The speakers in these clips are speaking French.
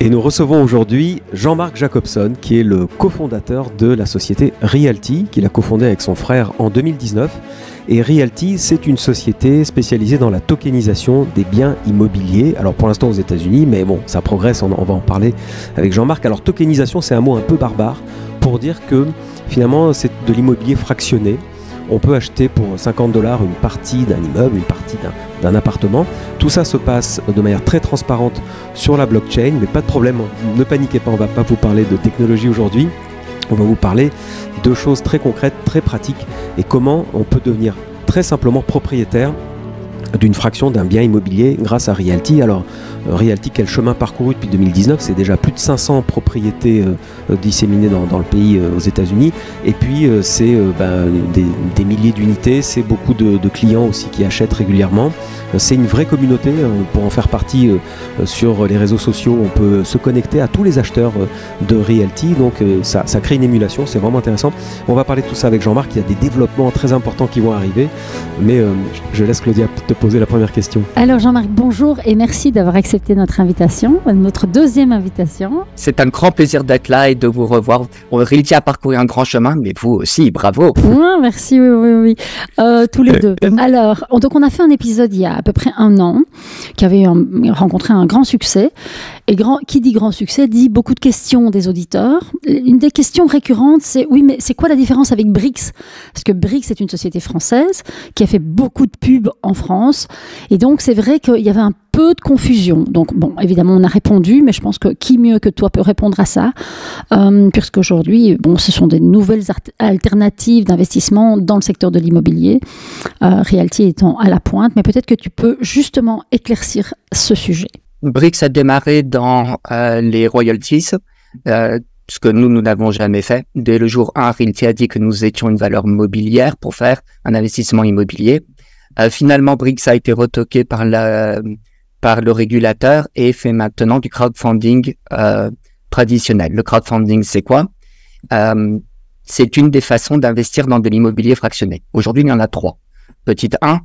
Et nous recevons aujourd'hui Jean-Marc Jacobson, qui est le cofondateur de la société Realty, qu'il a cofondée avec son frère en 2019. Et Realty, c'est une société spécialisée dans la tokenisation des biens immobiliers. Alors pour l'instant aux États-Unis, mais bon, ça progresse, on va en parler avec Jean-Marc. Alors tokenisation, c'est un mot un peu barbare pour dire que finalement c'est de l'immobilier fractionné. On peut acheter pour $50 une partie d'un immeuble, une partie d'un appartement. Tout ça se passe de manière très transparente sur la blockchain, mais pas de problème, ne paniquez pas, on ne va pas vous parler de technologie aujourd'hui. On va vous parler de choses très concrètes, très pratiques et comment on peut devenir très simplement propriétaire d'une fraction d'un bien immobilier grâce à Realty. Alors Realty, quel chemin parcouru depuis 2019, c'est déjà plus de 500 propriétés disséminées dans le pays aux États-Unis, et puis c'est des milliers d'unités, c'est beaucoup de clients aussi qui achètent régulièrement. C'est une vraie communauté, pour en faire partie sur les réseaux sociaux, on peut se connecter à tous les acheteurs de Realty, donc ça crée une émulation, c'est vraiment intéressant. On va parler de tout ça avec Jean-Marc, il y a des développements très importants qui vont arriver, mais je laisse Claudia te poser la première question. Alors Jean-Marc, bonjour et merci d'avoir accepté notre invitation, notre deuxième invitation. C'est un grand plaisir d'être là et de vous revoir. Realty a parcouru un grand chemin, mais vous aussi, bravo. Ouais, merci, oui. Tous les deux. Alors, donc on a fait un épisode il y a à peu près un an, qui avait rencontré un grand succès. Et qui dit grand succès dit beaucoup de questions des auditeurs. Une des questions récurrentes, c'est oui, mais c'est quoi la différence avec Brix? Parce que Brix est une société française qui a fait beaucoup de pubs en France. Et donc, c'est vrai qu'il y avait un peu de confusion. Donc, bon, évidemment, on a répondu, mais je pense que qui mieux que toi peut répondre à ça, puisqu'aujourd'hui, bon, ce sont des nouvelles alternatives d'investissement dans le secteur de l'immobilier, Realty étant à la pointe, mais peut-être que tu peux justement éclaircir ce sujet. Brix a démarré dans les royalties, ce que nous n'avons jamais fait. Dès le jour 1, Realty a dit que nous étions une valeur mobilière pour faire un investissement immobilier. Finalement, Brix a été retoqué par le régulateur et fait maintenant du crowdfunding traditionnel. Le crowdfunding, c'est quoi? C'est une des façons d'investir dans de l'immobilier fractionné. Aujourd'hui, il y en a 3. Petite 1,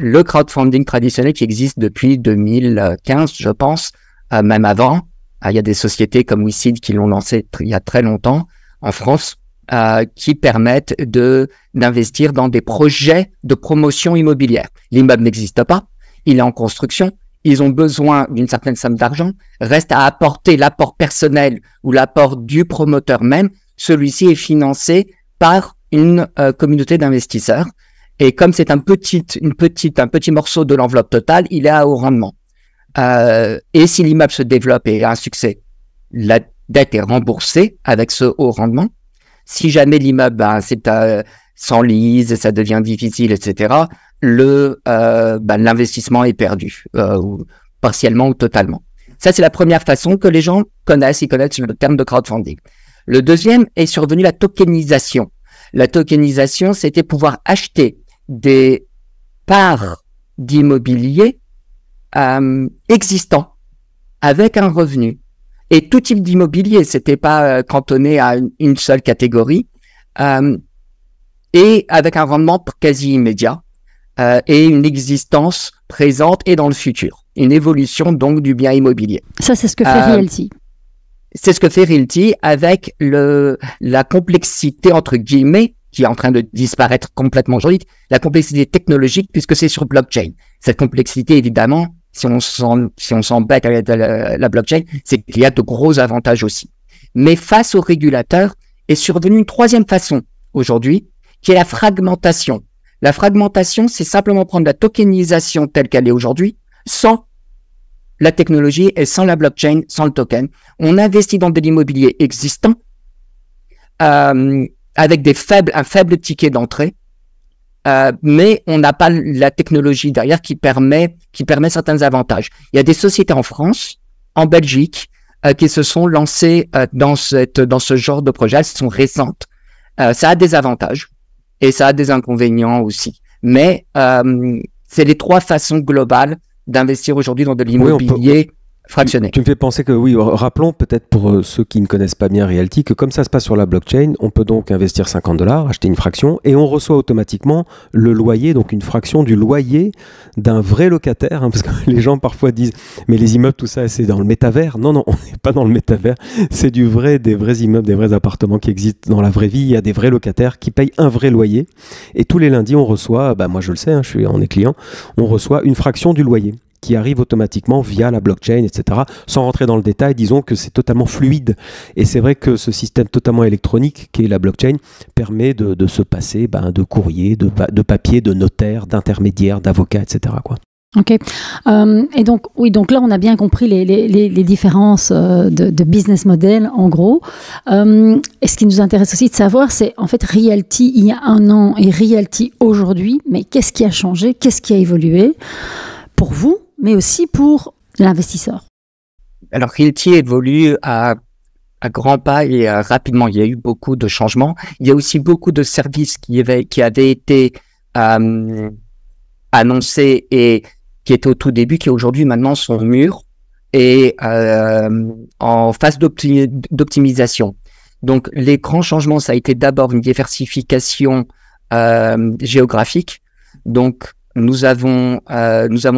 le crowdfunding traditionnel qui existe depuis 2015, je pense, même avant. Il y a des sociétés comme WeSeed qui l'ont lancé il y a très longtemps en France, qui permettent d'investir dans des projets de promotion immobilière. L'immeuble n'existe pas, il est en construction, ils ont besoin d'une certaine somme d'argent, reste à apporter l'apport personnel ou l'apport du promoteur même. Celui-ci est financé par une communauté d'investisseurs. Et comme c'est un petit morceau de l'enveloppe totale, il est à haut rendement. Et si l'immeuble se développe et a un succès, la dette est remboursée avec ce haut rendement. Si jamais l'immeuble s'enlise, ça devient difficile, etc., l'investissement est perdu, partiellement ou totalement. Ça, c'est la première façon que les gens connaissent. Ils connaissent le terme de crowdfunding. Le deuxième est survenu la tokenisation. La tokenisation, c'était pouvoir acheter des parts d'immobilier existants avec un revenu. Et tout type d'immobilier, c'était pas cantonné à une seule catégorie, et avec un rendement quasi immédiat, et une existence présente et dans le futur. Une évolution donc du bien immobilier. Ça, c'est ce que fait Realty. C'est ce que fait Realty avec la complexité, entre guillemets, qui est en train de disparaître complètement aujourd'hui, la complexité technologique, puisque c'est sur blockchain. Cette complexité, évidemment, si on s'embête avec la blockchain, c'est qu'il y a de gros avantages aussi. Mais face aux régulateurs est survenue une troisième façon aujourd'hui, qui est la fragmentation. La fragmentation, c'est simplement prendre la tokenisation telle qu'elle est aujourd'hui, sans la technologie et sans la blockchain, sans le token. On investit dans de l'immobilier existant, avec un faible ticket d'entrée, mais on n'a pas la technologie derrière qui permet certains avantages. Il y a des sociétés en France, en Belgique, qui se sont lancées dans ce genre de projet. Elles sont récentes. Ça a des avantages et ça a des inconvénients aussi. Mais c'est les 3 façons globales d'investir aujourd'hui dans de l'immobilier fractionné. Tu me fais penser que, oui, rappelons peut-être pour ceux qui ne connaissent pas bien Realty, que comme ça se passe sur la blockchain, on peut donc investir $50, acheter une fraction, et on reçoit automatiquement le loyer, donc une fraction du loyer d'un vrai locataire, parce que les gens parfois disent, mais les immeubles, tout ça, c'est dans le métavers. Non, non, on n'est pas dans le métavers, c'est des vrais immeubles, des vrais appartements qui existent dans la vraie vie. Il y a des vrais locataires qui payent un vrai loyer, et tous les lundis, on reçoit, moi je le sais, on est client, on reçoit une fraction du loyer qui arrive automatiquement via la blockchain, etc. Sans rentrer dans le détail, disons que c'est totalement fluide. Et c'est vrai que ce système totalement électronique, qui est la blockchain, permet de se passer de courrier, de papier, de notaire, d'intermédiaire, d'avocat, etc. quoi. Ok. Et donc, oui, donc là, on a bien compris les différences de business model, en gros. Et ce qui nous intéresse aussi de savoir, c'est en fait Realty il y a un an et Realty aujourd'hui. Mais qu'est-ce qui a changé? Qu'est-ce qui a évolué pour vous, mais aussi pour l'investisseur? Alors, Realty évolue à grands pas et rapidement. Il y a eu beaucoup de changements. Il y a aussi beaucoup de services qui avaient été annoncés et qui étaient au tout début, qui aujourd'hui maintenant sont mûrs et en phase d'optimisation. Donc, les grands changements, ça a été d'abord une diversification géographique. Donc, nous avons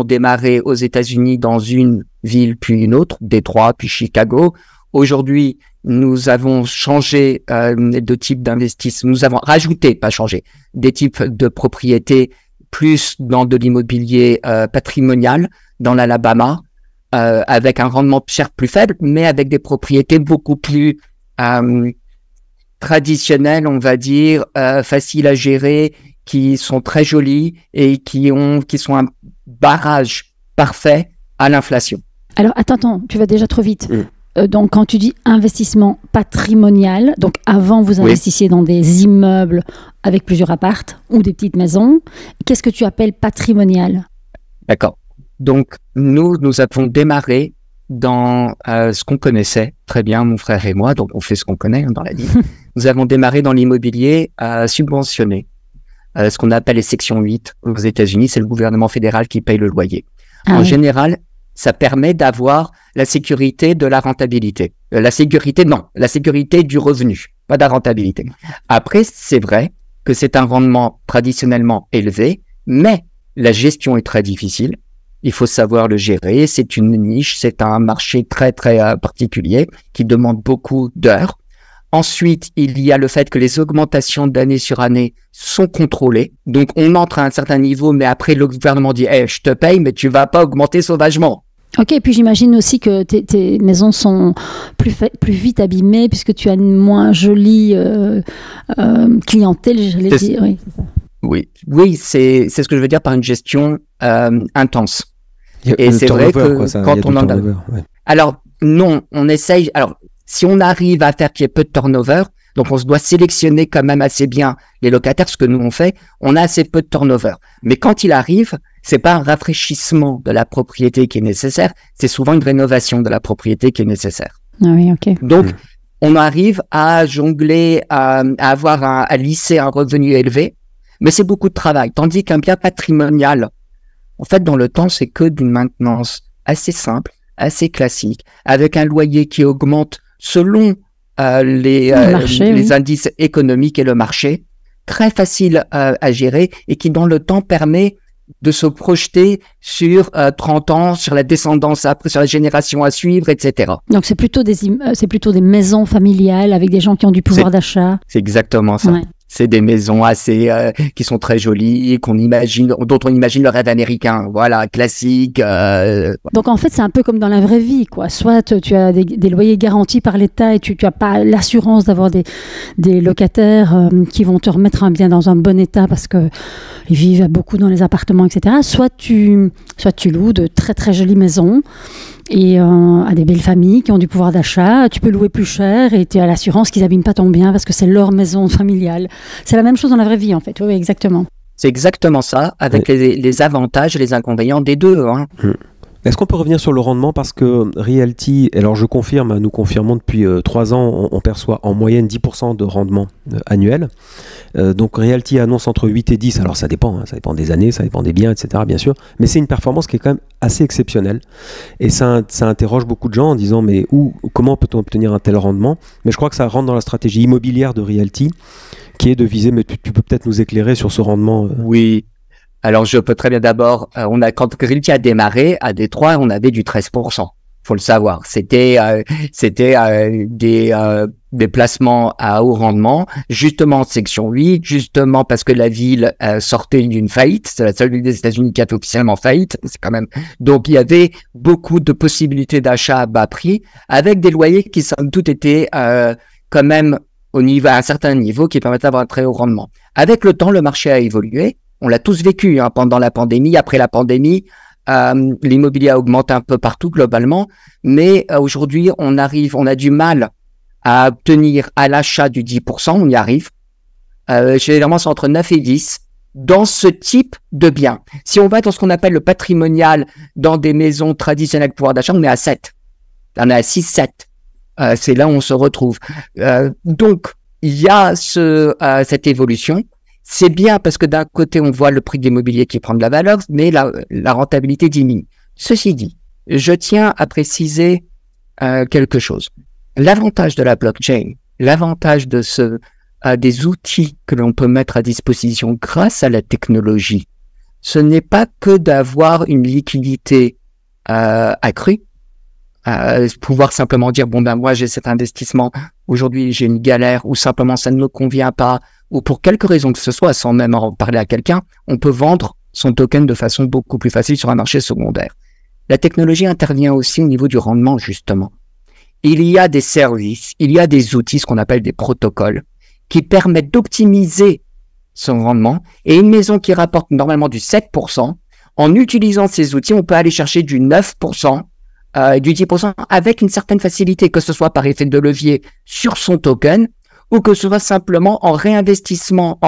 démarré aux États-Unis dans une ville puis une autre, Détroit puis Chicago. Aujourd'hui, nous avons changé de type d'investissement. Nous avons rajouté, pas changé, des types de propriétés plus dans de l'immobilier patrimonial dans l'Alabama, avec un rendement certes plus faible, mais avec des propriétés beaucoup plus traditionnelles, on va dire, faciles à gérer, qui sont très jolies et qui sont un barrage parfait à l'inflation. Alors, attends, tu vas déjà trop vite. Donc, quand tu dis investissement patrimonial, donc avant, vous investissiez dans des immeubles avec plusieurs appartes ou des petites maisons. Qu'est-ce que tu appelles patrimonial? D'accord. Donc, nous avons démarré dans ce qu'on connaissait très bien, mon frère et moi. Donc, on fait ce qu'on connaît dans la vie. Nous avons démarré dans l'immobilier subventionné. Ce qu'on appelle les sections 8 aux États-Unis, c'est le gouvernement fédéral qui paye le loyer. En général, ça permet d'avoir la sécurité de la rentabilité. La sécurité du revenu, pas de la rentabilité. Après, c'est vrai que c'est un rendement traditionnellement élevé, mais la gestion est très difficile. Il faut savoir le gérer. C'est une niche, c'est un marché très, très particulier qui demande beaucoup d'heures. Ensuite, il y a le fait que les augmentations d'année sur année sont contrôlées. Donc, on entre à un certain niveau, mais après, le gouvernement dit hey, « je te paye, mais tu vas pas augmenter sauvagement ». Ok, et puis j'imagine aussi que tes maisons sont plus vite abîmées puisque tu as une moins jolie clientèle, j'allais dire. Oui, c'est ça. Oui, c'est ce que je veux dire par une gestion intense. Et c'est vrai que quand on en a... Alors, non, on essaye... Alors, si on arrive à faire qu'il y ait peu de turnover, donc on se doit sélectionner quand même assez bien les locataires, ce que nous on fait, on a assez peu de turnover. Mais quand il arrive, c'est pas un rafraîchissement de la propriété qui est nécessaire, c'est souvent une rénovation de la propriété qui est nécessaire. Ah oui, ok. Donc, on arrive à jongler, à lisser un revenu élevé, mais c'est beaucoup de travail. Tandis qu'un bien patrimonial, en fait, dans le temps, c'est que d'une maintenance assez simple, assez classique, avec un loyer qui augmente selon les indices économiques et le marché, très facile à gérer et qui dans le temps permet de se projeter sur 30 ans, sur la descendance après, sur la génération à suivre, etc. Donc c'est plutôt des maisons familiales avec des gens qui ont du pouvoir d'achat. C'est exactement ça. Ouais. C'est des maisons assez qui sont très jolies, dont on imagine le rêve américain, voilà, classique. Donc en fait, c'est un peu comme dans la vraie vie, quoi. Soit tu as des loyers garantis par l'État et tu n'as pas l'assurance d'avoir des locataires qui vont te remettre un bien dans un bon état parce que ils vivent beaucoup dans les appartements, etc. Soit tu loues de très très jolies maisons et à des belles familles qui ont du pouvoir d'achat. Tu peux louer plus cher et tu as l'assurance qu'ils n'abîment pas ton bien parce que c'est leur maison familiale. C'est la même chose dans la vraie vie, en fait. Oui, exactement. C'est exactement ça, avec les avantages et les inconvénients des deux. Hein. Est-ce qu'on peut revenir sur le rendement parce que Realty, alors je confirme, nous confirmons depuis 3 ans, on perçoit en moyenne 10% de rendement annuel. Donc Realty annonce entre 8 et 10, alors ça dépend des années, ça dépend des biens, etc. bien sûr, mais c'est une performance qui est quand même assez exceptionnelle. Et ça interroge beaucoup de gens en disant mais comment peut-on obtenir un tel rendement? Mais je crois que ça rentre dans la stratégie immobilière de Realty, qui est de viser, mais tu peux peut-être nous éclairer sur ce rendement. Oui. Alors, je peux très bien d'abord, quand Realty a démarré à Détroit, on avait du 13%. Faut le savoir. C'était des placements à haut rendement, justement en section 8, justement parce que la ville sortait d'une faillite. C'est la seule ville des États-Unis qui a fait officiellement faillite. C'est quand même. Donc, il y avait beaucoup de possibilités d'achat à bas prix, avec des loyers qui, somme toute, étaient quand même à un certain niveau, qui permettaient d'avoir un très haut rendement. Avec le temps, le marché a évolué. On l'a tous vécu pendant la pandémie. Après la pandémie, l'immobilier a augmenté un peu partout globalement, mais aujourd'hui, on a du mal à obtenir à l'achat du 10%. On y arrive. Généralement, c'est entre 9 et 10 dans ce type de bien. Si on va dans ce qu'on appelle le patrimonial, dans des maisons traditionnelles de pouvoir d'achat, on est à 7. On est à 6, 7. C'est là où on se retrouve. Donc, il y a cette évolution. C'est bien parce que d'un côté, on voit le prix de l'immobilier qui prend de la valeur, mais la rentabilité diminue. Ceci dit, je tiens à préciser quelque chose. L'avantage de la blockchain, l'avantage des outils que l'on peut mettre à disposition grâce à la technologie, ce n'est pas que d'avoir une liquidité accrue, pouvoir simplement dire, moi j'ai cet investissement, aujourd'hui j'ai une galère, ou simplement ça ne me convient pas, ou pour quelque raison que ce soit, sans même en parler à quelqu'un, on peut vendre son token de façon beaucoup plus facile sur un marché secondaire. La technologie intervient aussi au niveau du rendement, justement. Il y a des services, il y a des outils, ce qu'on appelle des protocoles, qui permettent d'optimiser son rendement, et une maison qui rapporte normalement du 7%, en utilisant ces outils, on peut aller chercher du 9%, du 10% avec une certaine facilité, que ce soit par effet de levier sur son token, ou que ce soit simplement en réinvestissant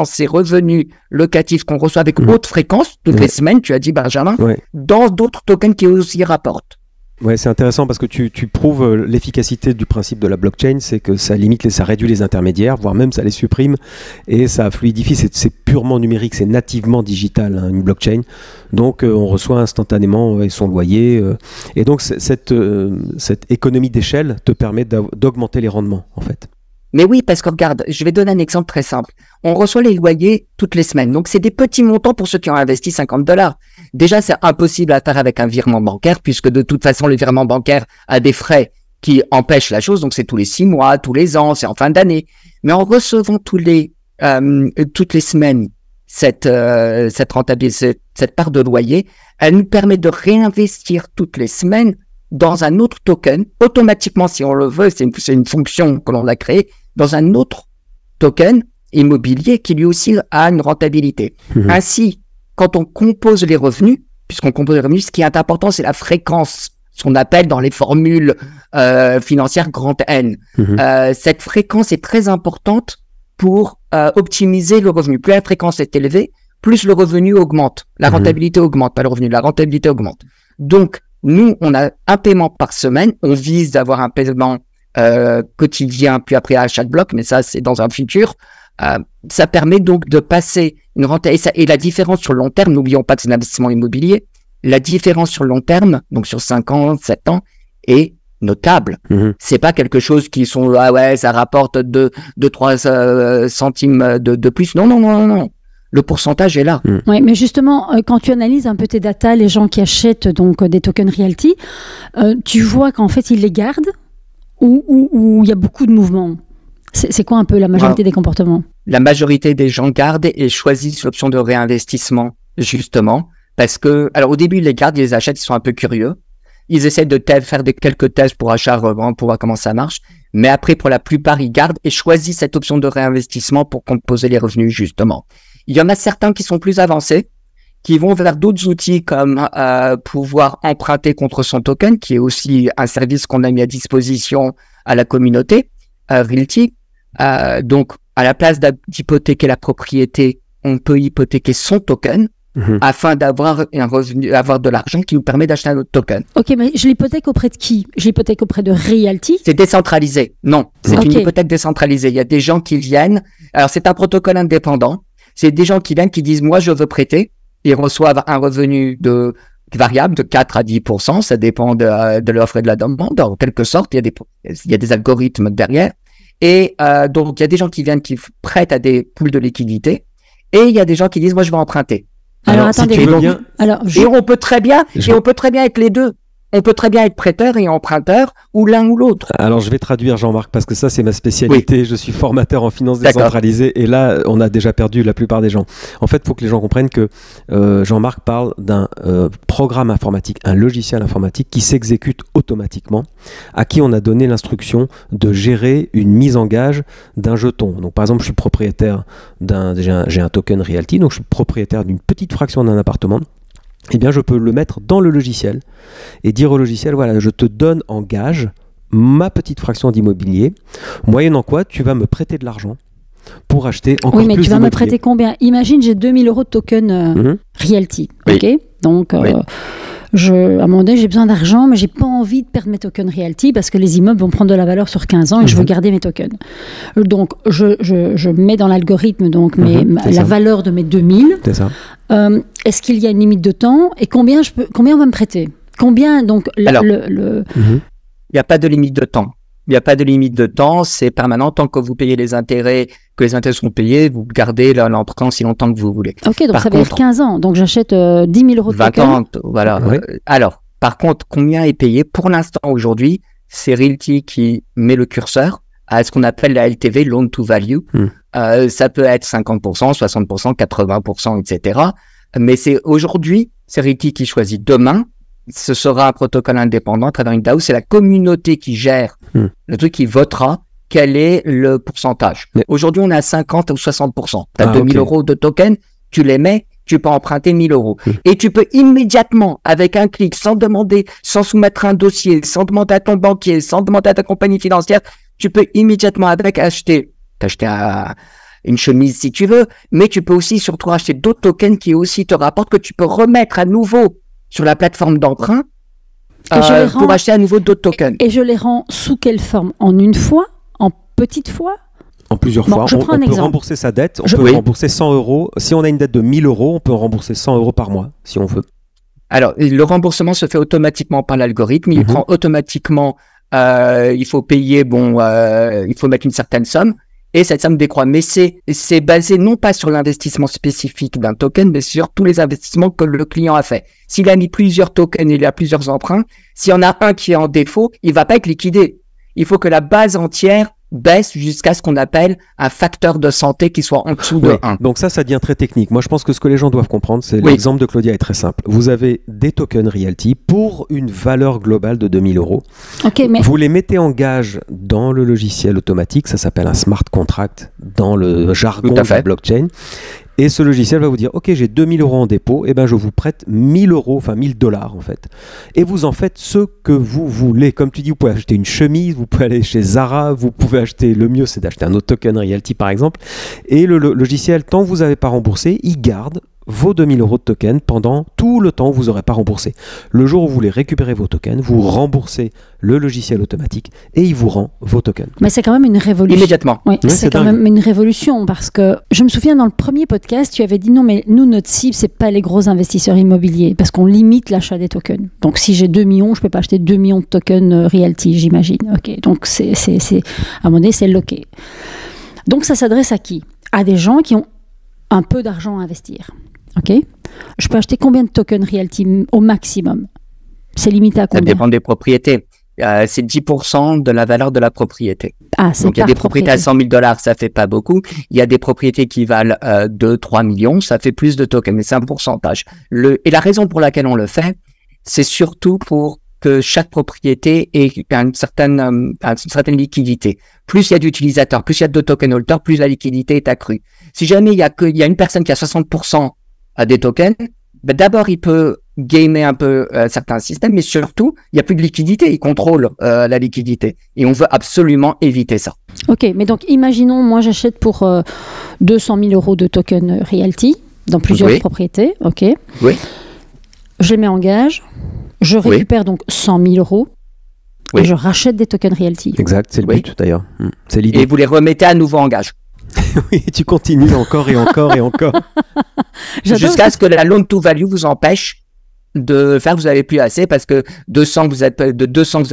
ces revenus locatifs qu'on reçoit avec haute fréquence, toutes les semaines, tu as dit Benjamin, dans d'autres tokens qui aussi rapportent. Ouais, c'est intéressant parce que tu prouves l'efficacité du principe de la blockchain, c'est que ça ça réduit les intermédiaires, voire même ça les supprime, et ça fluidifie, c'est purement numérique, c'est nativement digital, une blockchain. Donc on reçoit instantanément son loyer, et donc cette économie d'échelle te permet d'augmenter les rendements, en fait. Mais oui, parce que regarde, je vais donner un exemple très simple. On reçoit les loyers toutes les semaines. Donc, c'est des petits montants pour ceux qui ont investi $50. Déjà, c'est impossible à faire avec un virement bancaire, puisque de toute façon, le virement bancaire a des frais qui empêchent la chose. Donc, c'est tous les 6 mois, tous les ans, c'est en fin d'année. Mais en recevant toutes les semaines cette rentabilité, cette part de loyer, elle nous permet de réinvestir toutes les semaines dans un autre token, automatiquement, si on le veut, c'est une fonction que l'on a créée, dans un autre token immobilier qui lui aussi a une rentabilité. Ainsi, quand on compose les revenus, puisqu'on compose les revenus, ce qui est important, c'est la fréquence, ce qu'on appelle dans les formules financières grand N. Cette fréquence est très importante pour optimiser le revenu. Plus la fréquence est élevée, plus le revenu augmente. La rentabilité augmente, pas le revenu, la rentabilité augmente. Donc, nous, on a un paiement par semaine. On vise d'avoir un paiement quotidien, puis après achat de bloc, mais ça, c'est dans un futur. Ça permet donc de passer une rentabilité. Et la différence sur le long terme, n'oublions pas que c'est un investissement immobilier, la différence sur le long terme, donc sur 5 ans, 7 ans, est notable. C'est pas quelque chose qui sont, ça rapporte 2-3 centimes de plus. Non. Le pourcentage est là. Oui, mais justement, quand tu analyses un peu tes datas, les gens qui achètent donc des tokens Realty, tu vois qu'en fait, ils les gardent ou il y a beaucoup de mouvements. C'est quoi un peu la majorité des comportements? La majorité des gens gardent et choisissent l'option de réinvestissement, justement, parce que, alors au début, ils les gardent, ils les achètent, ils sont un peu curieux. Ils essaient de faire quelques tests pour achat-revente, pour voir comment ça marche. Mais après, pour la plupart, ils gardent et choisissent cette option de réinvestissement pour composer les revenus, justement. Il y en a certains qui sont plus avancés, qui vont vers d'autres outils comme pouvoir emprunter contre son token, qui est aussi un service qu'on a mis à disposition à la communauté, Realty. Donc, à la place d'hypothéquer la propriété, on peut hypothéquer son token. afin d'avoir un revenu, avoir de l'argent qui nous permet d'acheter un autre token. Ok, mais je l'hypothèque auprès de qui? Je l'hypothèque auprès de Realty? C'est décentralisé. Non, c'est une hypothèque décentralisée. Il y a des gens qui viennent. Alors, c'est un protocole indépendant. C'est des gens qui viennent, qui disent, moi, je veux prêter. Ils reçoivent un revenu variable de 4 à 10%. Ça dépend de l'offre et de la demande. En quelque sorte, il y a des algorithmes derrière. Et donc, il y a des gens qui viennent, qui prêtent à des pools de liquidité. Et il y a des gens qui disent, moi, je veux emprunter. Alors attendez, si tu veux bien... et on peut très bien être les deux. On peut très bien être prêteur et emprunteur ou l'un ou l'autre. Alors je vais traduire Jean-Marc parce que ça c'est ma spécialité. Oui. Je suis formateur en finance décentralisée et là on a déjà perdu la plupart des gens. En fait, il faut que les gens comprennent que Jean-Marc parle d'un programme informatique, un logiciel informatique qui s'exécute automatiquement, à qui on a donné l'instruction de gérer une mise en gage d'un jeton. Donc par exemple, je suis propriétaire j'ai un token Realty, donc je suis propriétaire d'une petite fraction d'un appartement. Eh bien, je peux le mettre dans le logiciel et dire au logiciel, voilà, je te donne en gage ma petite fraction d'immobilier, moyennant quoi tu vas me prêter de l'argent pour acheter encore plus d'immobilier. Oui, mais tu vas me prêter combien? Imagine, j'ai 2000 € de token Realty, ok? Donc, à un moment donné, j'ai besoin d'argent, mais j'ai pas envie de perdre mes tokens Realty parce que les immeubles vont prendre de la valeur sur 15 ans et je veux garder mes tokens. Donc, je mets dans l'algorithme donc la valeur de mes 2000. C'est ça. Est-ce qu'il y a une limite de temps et combien on va me prêter? Combien donc Il n'y a pas de limite de temps. Il n'y a pas de limite de temps, c'est permanent. Tant que vous payez les intérêts, que les intérêts sont payés, vous gardez l'emprunt aussi longtemps que vous voulez. Ok, donc ça veut dire 15 ans. Donc j'achète 10 000 € de 20 ans, voilà. Oui. Alors, par contre, combien est payé? Pour l'instant, aujourd'hui, c'est Realty qui met le curseur à ce qu'on appelle la LTV, Loan to Value. Ça peut être 50%, 60%, 80%, etc. Mais c'est aujourd'hui, c'est Realty qui choisit. Demain, ce sera un protocole indépendant à travers une DAO. C'est la communauté qui gère le truc, qui votera quel est le pourcentage. Aujourd'hui, on est à 50 ou 60%. Tu as 2000 € de tokens, tu les mets, tu peux emprunter 1000 €. Et tu peux immédiatement, avec un clic, sans demander, sans soumettre un dossier, sans demander à ton banquier, sans demander à ta compagnie financière, tu peux immédiatement t'acheter une chemise si tu veux, mais tu peux aussi surtout acheter d'autres tokens qui aussi te rapportent, que tu peux remettre à nouveau sur la plateforme d'emprunt pour acheter à nouveau d'autres tokens. Et je les rends sous quelle forme? En une fois? En petite fois? En plusieurs fois. On peut rembourser sa dette, on peut rembourser 100 €. Si on a une dette de 1000 €, on peut rembourser 100 € par mois, si on veut. Alors, le remboursement se fait automatiquement par l'algorithme. Il prend automatiquement, il faut payer, il faut mettre une certaine somme. Et cette somme décroît. Mais c'est basé non pas sur l'investissement spécifique d'un token, mais sur tous les investissements que le client a fait. S'il a mis plusieurs tokens et il a plusieurs emprunts, s'il y en a un qui est en défaut, il va pas être liquidé. Il faut que la base entière baisse jusqu'à ce qu'on appelle un facteur de santé qui soit en dessous de 1. Donc ça devient très technique. Moi, je pense que ce que les gens doivent comprendre, c'est l'exemple de Claudia est très simple. Vous avez des tokens Realty pour une valeur globale de 2000 €. Vous les mettez en gage dans le logiciel automatique, ça s'appelle un smart contract dans le jargon de la blockchain. Et ce logiciel va vous dire, ok, j'ai 2000 € en dépôt, et ben je vous prête 1000 € enfin 1000 $ en fait. Et vous en faites ce que vous voulez. Comme tu dis, vous pouvez acheter une chemise, vous pouvez aller chez Zara, vous pouvez acheter, le mieux c'est d'acheter un autre token Realty par exemple. Et le logiciel, tant que vous n'avez pas remboursé, il garde vos 2000 € de tokens pendant tout le temps où vous n'aurez pas remboursé. Le jour où vous voulez récupérer vos tokens, vous remboursez le logiciel automatique et il vous rend vos tokens. Mais c'est quand même une révolution. Immédiatement. Oui, c'est quand même une révolution parce que je me souviens dans le premier podcast, tu avais dit non, mais nous, notre cible, c'est pas les gros investisseurs immobiliers parce qu'on limite l'achat des tokens. Donc si j'ai 2 millions, je peux pas acheter 2 millions de tokens Realty, j'imagine. Ok, donc c'est à un moment donné, c'est loqué. Donc ça s'adresse à qui? À des gens qui ont un peu d'argent à investir. Ok, je peux acheter combien de tokens Realty au maximum? C'est limité à combien? Ça dépend des propriétés. C'est 10% de la valeur de la propriété. C'est donc il y a des propriétés à 100 000 $, ça fait pas beaucoup. Il y a des propriétés qui valent 2-3 millions, ça fait plus de tokens, mais c'est un pourcentage. Et la raison pour laquelle on le fait, c'est surtout pour que chaque propriété ait une certaine liquidité. Plus il y a d'utilisateurs, plus il y a de token holders, plus la liquidité est accrue. Si jamais il y a une personne qui a 60% des tokens, d'abord il peut gamer un peu certains systèmes, mais surtout il n'y a plus de liquidité, il contrôle la liquidité et on veut absolument éviter ça. Ok, mais donc imaginons moi j'achète pour 200 000 € de tokens Realty, dans plusieurs propriétés, ok. Oui. Je les mets en gage, je récupère donc 100 000 euros et je rachète des tokens Realty. Exact, c'est le but d'ailleurs. C'est l'idée. Et vous les remettez à nouveau en gage. Oui, tu continues encore et encore et encore. Jusqu'à ce que la loan to value vous empêche de faire, vous n'avez plus assez parce que de 200 vous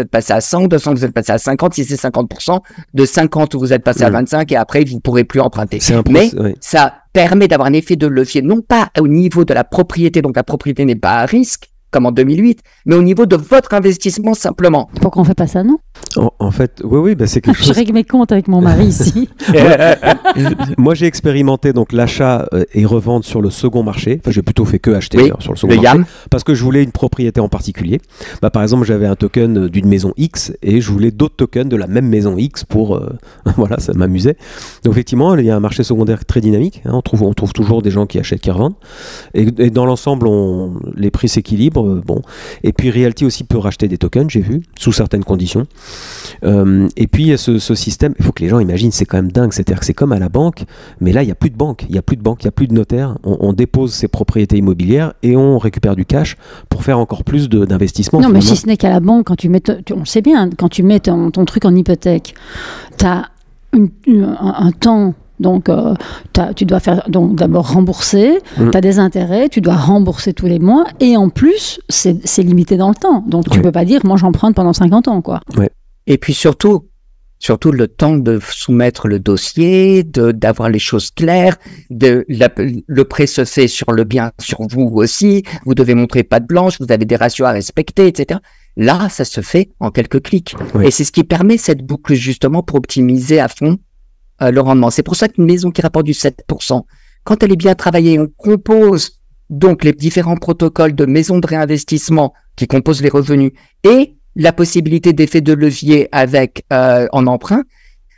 êtes passé à 100, 200 vous êtes passé à 50, si c'est 50%, de 50 vous êtes passé à 25 et après vous ne pourrez plus emprunter. Mais ça permet d'avoir un effet de levier, non pas au niveau de la propriété, donc la propriété n'est pas à risque, comme en 2008, mais au niveau de votre investissement simplement. Pourquoi on ne fait pas ça, non? En fait, oui, c'est quelque chose... Je règle mes comptes avec mon mari ici. Moi, j'ai expérimenté donc l'achat et revente sur le second marché. Enfin, j'ai plutôt fait que acheter sur le second marché. YAM. Parce que je voulais une propriété en particulier. Par exemple, j'avais un token d'une maison X et je voulais d'autres tokens de la même maison X pour... voilà, ça m'amusait. Donc, effectivement, il y a un marché secondaire très dynamique. On trouve toujours des gens qui achètent, qui revendent. Et dans l'ensemble, les prix s'équilibrent. Bon. Et puis, Realty aussi peut racheter des tokens, j'ai vu, sous certaines conditions. Et puis, il y a ce système, il faut que les gens imaginent, c'est quand même dingue. C'est-à-dire que c'est comme à la banque, mais là, il n'y a plus de banque, il n'y a plus de notaire. On dépose ses propriétés immobilières et on récupère du cash pour faire encore plus d'investissements. Non, mais si ce n'est qu'à la banque, quand tu mets, on sait bien, quand tu mets ton truc en hypothèque, tu as un temps. Donc, tu dois faire d'abord rembourser, tu as des intérêts, tu dois rembourser tous les mois, et en plus, c'est limité dans le temps. Donc, tu peux pas dire, moi, j'emprunte pendant 50 ans, quoi. Ouais. Et puis surtout le temps de soumettre le dossier, d'avoir les choses claires, le prêt se fait sur le bien, sur vous aussi, vous devez montrer patte blanche, vous avez des ratios à respecter, etc. Là, ça se fait en quelques clics. Oui. Et c'est ce qui permet cette boucle justement pour optimiser à fond le rendement. C'est pour ça qu'une maison qui rapporte du 7%, quand elle est bien travaillée, on compose donc les différents protocoles de maison de réinvestissement qui composent les revenus et la possibilité d'effet de levier avec en emprunt,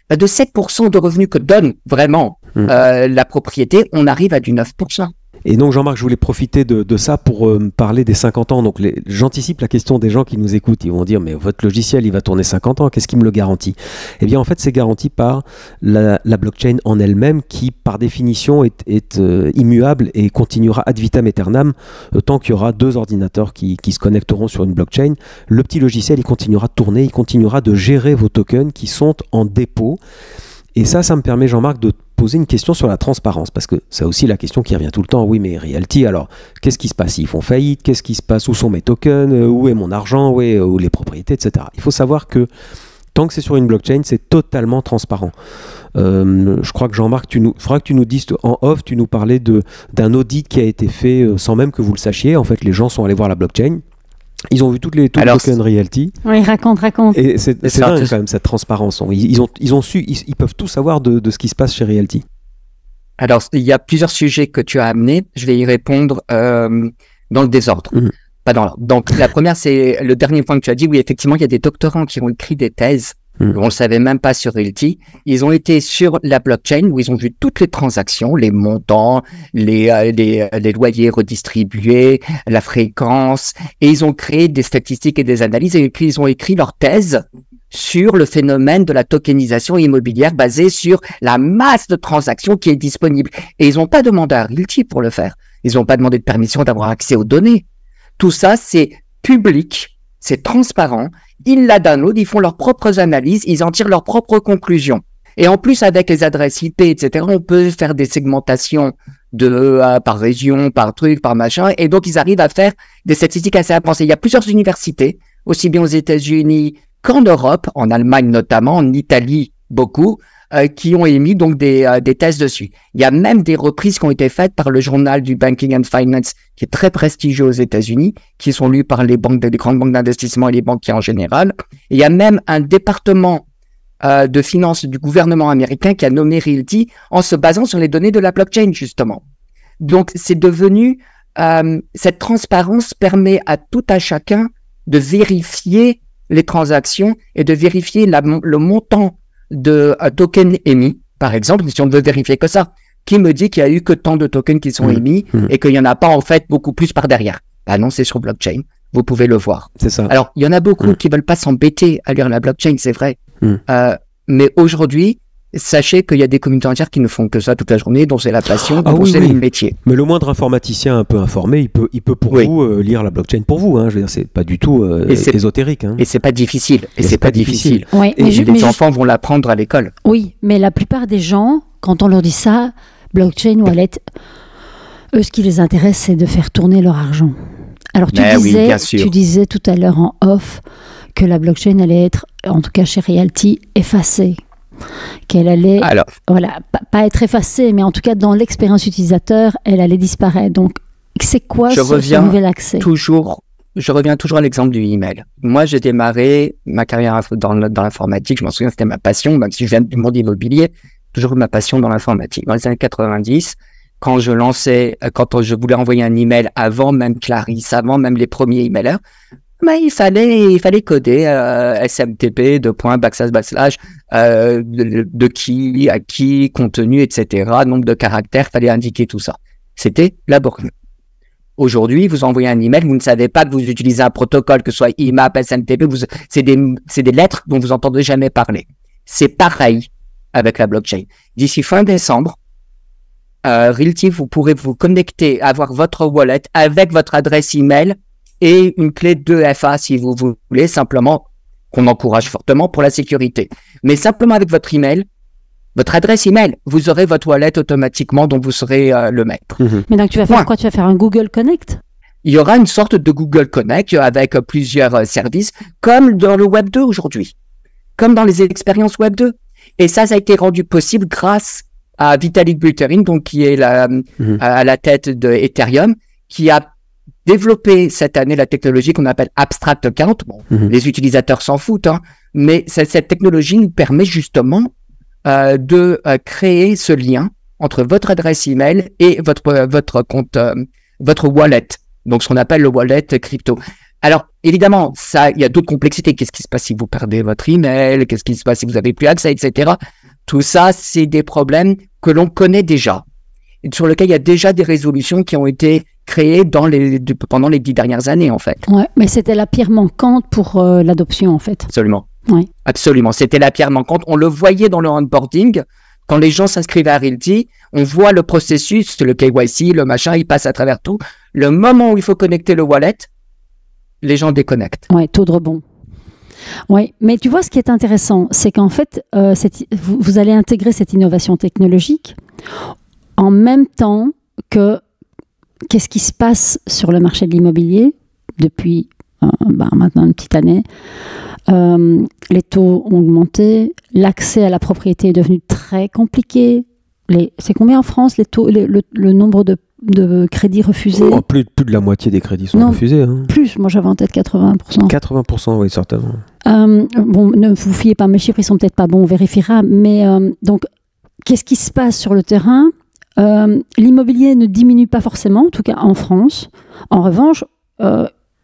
de 7% de revenus que donne vraiment la propriété, on arrive à du 9%. Et donc Jean-Marc, je voulais profiter de ça pour parler des 50 ans. Donc j'anticipe la question des gens qui nous écoutent. Ils vont dire, mais votre logiciel, il va tourner 50 ans, qu'est-ce qui me le garantit? Eh bien en fait, c'est garanti par la blockchain en elle-même qui, par définition, est immuable et continuera ad vitam aeternam tant qu'il y aura deux ordinateurs qui se connecteront sur une blockchain. Le petit logiciel, il continuera de tourner, il continuera de gérer vos tokens qui sont en dépôt. Et ça me permet, Jean-Marc, de poser une question sur la transparence, parce que c'est aussi la question qui revient tout le temps. Oui, mais Realty, alors, qu'est-ce qui se passe? Ils font faillite? Qu'est-ce qui se passe? Où sont mes tokens? Où est mon argent? Où les propriétés, etc. Il faut savoir que tant que c'est sur une blockchain, c'est totalement transparent. Je crois que Jean-Marc, faudra que tu nous dises en off, tu nous parlais d'un audit qui a été fait sans même que vous le sachiez. En fait, les gens sont allés voir la blockchain. Ils ont vu tous les tokens Realty. Oui, raconte. Et c'est dingue quand même cette transparence. Ils ont su, ils peuvent tout savoir de ce qui se passe chez Realty. Alors, il y a plusieurs sujets que tu as amenés. Je vais y répondre dans le désordre. Pas dans l'ordre. Donc, la première, c'est le dernier point que tu as dit. Oui, effectivement, il y a des doctorants qui ont écrit des thèses. On le savait même pas sur Realty. Ils ont été sur la blockchain où ils ont vu toutes les transactions, les montants, les loyers redistribués, la fréquence, et ils ont créé des statistiques et des analyses et ils ont écrit leur thèse sur le phénomène de la tokenisation immobilière basée sur la masse de transactions qui est disponible. Et ils n'ont pas demandé à Realty pour le faire. Ils n'ont pas demandé de permission d'avoir accès aux données. Tout ça, c'est public. C'est transparent, ils la downloadent, ils font leurs propres analyses, ils en tirent leurs propres conclusions. Et en plus, avec les adresses IP, etc., on peut faire des segmentations par région, par truc, par machin, et donc ils arrivent à faire des statistiques assez avancées. Il y a plusieurs universités, aussi bien aux États-Unis qu'en Europe, en Allemagne notamment, en Italie beaucoup, qui ont émis donc des thèses dessus. Il y a même des reprises qui ont été faites par le journal du Banking and Finance, qui est très prestigieux aux États-Unis, qui sont lues par les grandes banques d'investissement et les banquiers en général. Et il y a même un département de finances du gouvernement américain qui a nommé Realty en se basant sur les données de la blockchain, justement. Donc, c'est devenu... cette transparence permet à tout à chacun de vérifier les transactions et de vérifier le montant de tokens émis, par exemple, si on veut vérifier que ça, qui me dit qu'il y a eu que tant de tokens qui sont émis et qu'il n'y en a pas en fait beaucoup plus par derrière. Ah non, c'est sur blockchain, vous pouvez le voir. C'est ça. Alors, il y en a beaucoup qui veulent pas s'embêter à lire la blockchain, c'est vrai. Mais aujourd'hui, sachez qu'il y a des communautés entières qui ne font que ça toute la journée, dont c'est la passion, dont c'est le métier. Mais le moindre informaticien un peu informé, il peut pour vous lire la blockchain pour vous. Hein. Je veux dire, c'est pas du tout ésotérique. Hein. Et c'est pas difficile. Et c'est pas difficile. Oui, et les enfants vont l'apprendre à l'école. Oui, mais la plupart des gens, quand on leur dit ça, blockchain, wallet, eux, ce qui les intéresse, c'est de faire tourner leur argent. Alors, tu disais tout à l'heure en off que la blockchain allait être, en tout cas chez Realty, effacée. Qu'elle allait, pas être effacée, mais en tout cas dans l'expérience utilisateur, elle allait disparaître. Donc, c'est quoi ce nouvel accès? Je reviens toujours à l'exemple du email. Moi, j'ai démarré ma carrière dans l'informatique. Je m'en souviens, c'était ma passion, même si je viens du monde immobilier, toujours eu ma passion dans l'informatique. Dans les années 90, quand je voulais envoyer un email avant même Clarisse, avant même les premiers emailers, il fallait coder SMTP, de qui, à qui, contenu, etc., nombre de caractères, fallait indiquer tout ça. C'était laborieux. Aujourd'hui, vous envoyez un email, vous ne savez pas que vous utilisez un protocole, que ce soit IMAP, SMTP, c'est des lettres dont vous n'entendez jamais parler. C'est pareil avec la blockchain. D'ici fin décembre, Realty, vous pourrez vous connecter, avoir votre wallet avec votre adresse email et une clé 2FA si vous voulez, simplement, qu'on encourage fortement pour la sécurité. Mais simplement avec votre email, votre adresse email, vous aurez votre wallet automatiquement dont vous serez le maître. Mais donc tu vas faire quoi? Tu vas faire un Google Connect? Il y aura une sorte de Google Connect avec plusieurs services, comme dans le Web 2 aujourd'hui, comme dans les expériences Web 2. Et ça a été rendu possible grâce à Vitalik Buterin, donc qui est à la tête de Ethereum, qui a développé cette année la technologie qu'on appelle Abstract Account. Bon, les utilisateurs s'en foutent, hein, mais cette technologie nous permet justement de créer ce lien entre votre adresse email et votre compte, votre wallet. Donc, ce qu'on appelle le wallet crypto. Alors, évidemment, il y a d'autres complexités. Qu'est-ce qui se passe si vous perdez votre email? Qu'est-ce qui se passe si vous n'avez plus accès, etc. Tout ça, c'est des problèmes que l'on connaît déjà, et sur lesquels il y a déjà des résolutions qui ont été créées pendant les 10 dernières années, en fait. Ouais, mais c'était la pierre manquante pour l'adoption, en fait. Absolument. Oui. Absolument. C'était la pierre manquante. On le voyait dans le onboarding. Quand les gens s'inscrivaient à Realty, on voit le processus, le KYC, le machin, il passe à travers tout. Le moment où il faut connecter le wallet, les gens déconnectent. Oui, taux de rebond. Oui, mais tu vois, ce qui est intéressant, c'est qu'en fait, vous allez intégrer cette innovation technologique en même temps que qu'est-ce qui se passe sur le marché de l'immobilier depuis maintenant une petite année. Les taux ont augmenté, l'accès à la propriété est devenu très compliqué. C'est combien en France les taux, le nombre de crédits refusés? Plus de la moitié des crédits sont refusés. Hein. Plus, moi j'avais en tête 80%. 80%, oui, certainement. Bon, ne vous fiez pas, mes chiffres, ils sont peut-être pas bons, on vérifiera. Mais donc, qu'est-ce qui se passe sur le terrain? L'immobilier ne diminue pas forcément, en tout cas en France. En revanche,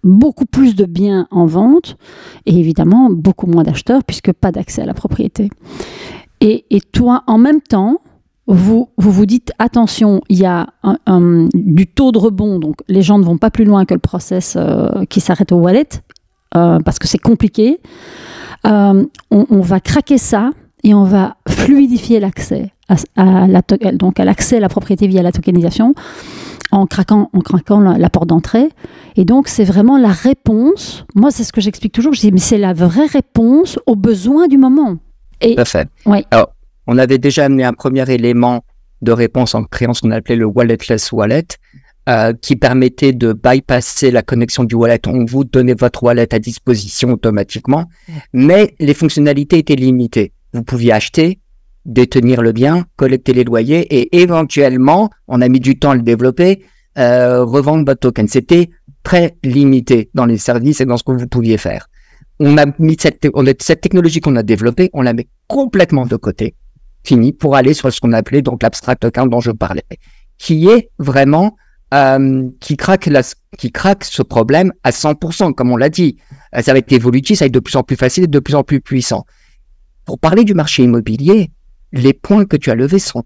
beaucoup plus de biens en vente et évidemment beaucoup moins d'acheteurs puisque pas d'accès à la propriété. Et toi, en même temps, vous dites attention, il y a du taux de rebond, donc les gens ne vont pas plus loin que le process qui s'arrête au wallet parce que c'est compliqué. On va craquer ça et on va fluidifier l'accès à l'accès à la propriété via la tokenisation en craquant la porte d'entrée. Et donc, c'est vraiment la réponse. Moi, c'est ce que j'explique toujours. Je dis, mais c'est la vraie réponse aux besoins du moment. Tout à fait. Ouais. Alors, on avait déjà amené un premier élément de réponse en créant ce qu'on appelait le walletless wallet, qui permettait de bypasser la connexion du wallet. On vous donnait votre wallet à disposition automatiquement, mais les fonctionnalités étaient limitées. Vous pouviez acheter, détenir le bien, collecter les loyers et éventuellement, on a mis du temps à le développer, revendre votre token. C'était très limité dans les services et dans ce que vous pouviez faire. On a mis cette technologie qu'on a développée, on la met complètement de côté, fini, pour aller sur ce qu'on appelait donc l'abstract account dont je parlais, qui est vraiment qui craque ce problème à 100%, comme on l'a dit. Ça va être évolutif, ça va être de plus en plus facile et de plus en plus puissant. Pour parler du marché immobilier, les points que tu as levés sont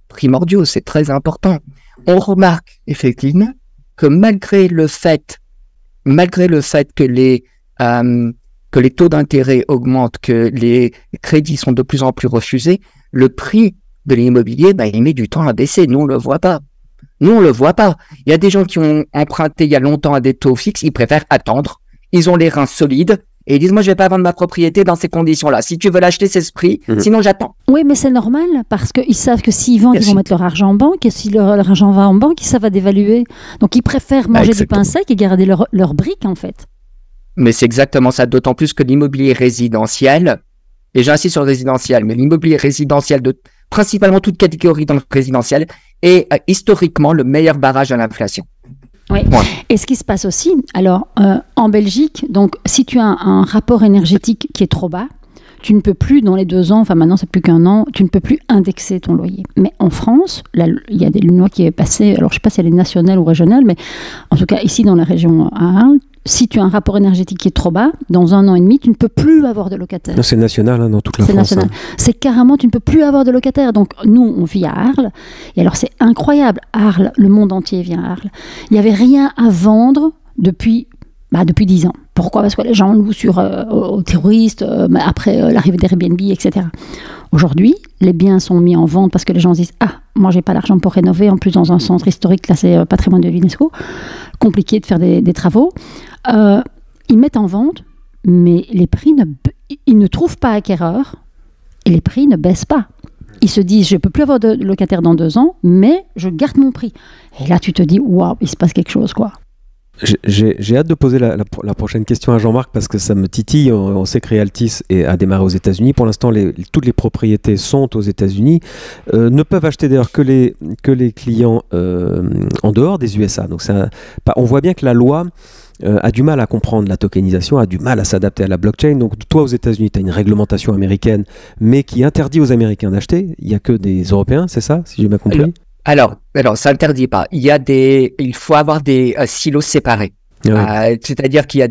primordiaux, c'est très important. On remarque effectivement que malgré le fait que que les taux d'intérêt augmentent, que les crédits sont de plus en plus refusés, le prix de l'immobilier, il met du temps à baisser. Nous, on le voit pas. Nous, on le voit pas. Il y a des gens qui ont emprunté il y a longtemps à des taux fixes, ils préfèrent attendre. Ils ont les reins solides et ils disent, moi, je vais pas vendre ma propriété dans ces conditions-là. Si tu veux l'acheter, c'est ce prix. Sinon, j'attends. Oui, mais c'est normal parce qu'ils savent que s'ils vendent, ils vont mettre leur argent en banque et si leur argent va en banque, ça va dévaluer. Donc, ils préfèrent manger du pain sec et garder leur brique, en fait. Mais c'est exactement ça, d'autant plus que l'immobilier résidentiel, et j'insiste sur le résidentiel, mais l'immobilier résidentiel de principalement toute catégorie dans le résidentiel est historiquement le meilleur barrage à l'inflation. Oui. Ouais. Et ce qui se passe aussi, alors en Belgique, donc si tu as un rapport énergétique qui est trop bas, tu ne peux plus dans les 2 ans, enfin maintenant c'est plus qu'1 an, tu ne peux plus indexer ton loyer. Mais en France, il y a une loi qui est passée, alors je ne sais pas si elle est nationale ou régionale, mais en tout cas ici dans la région à Arles, si tu as un rapport énergétique qui est trop bas, dans 1 an et demi, tu ne peux plus avoir de locataires. C'est national dans toute la France. C'est national. C'est carrément, tu ne peux plus avoir de locataires. Donc nous, on vit à Arles. Et alors c'est incroyable. Arles, le monde entier vient à Arles. Il n'y avait rien à vendre depuis 10 ans. Pourquoi ? Parce que les gens louent aux terroristes, après l'arrivée d'Airbnb, etc. Aujourd'hui, les biens sont mis en vente parce que les gens se disent « Ah, moi, j'ai pas l'argent pour rénover. En plus, dans un centre historique, là, c'est patrimoine de l'UNESCO. Compliqué de faire des travaux. » Ils mettent en vente, mais les prix, ils ne trouvent pas acquéreur et les prix ne baissent pas. Ils se disent, je ne peux plus avoir de locataire dans 2 ans, mais je garde mon prix. Et là, tu te dis, waouh, il se passe quelque chose, quoi. J'ai hâte de poser la prochaine question à Jean-Marc parce que ça me titille. On sait que Realtis a démarré aux États-Unis. Pour l'instant, toutes les propriétés sont aux États-Unis. Ne peuvent acheter d'ailleurs que les clients en dehors des USA. Donc on voit bien que la loi a du mal à comprendre la tokenisation, a du mal à s'adapter à la blockchain. Donc toi, aux États-Unis, tu as une réglementation américaine, mais qui interdit aux Américains d'acheter. Il n'y a que des Européens, c'est ça, si j'ai bien compris ? Alors, ça n'interdit pas. Il faut avoir des silos séparés. Ouais. C'est-à-dire qu'il y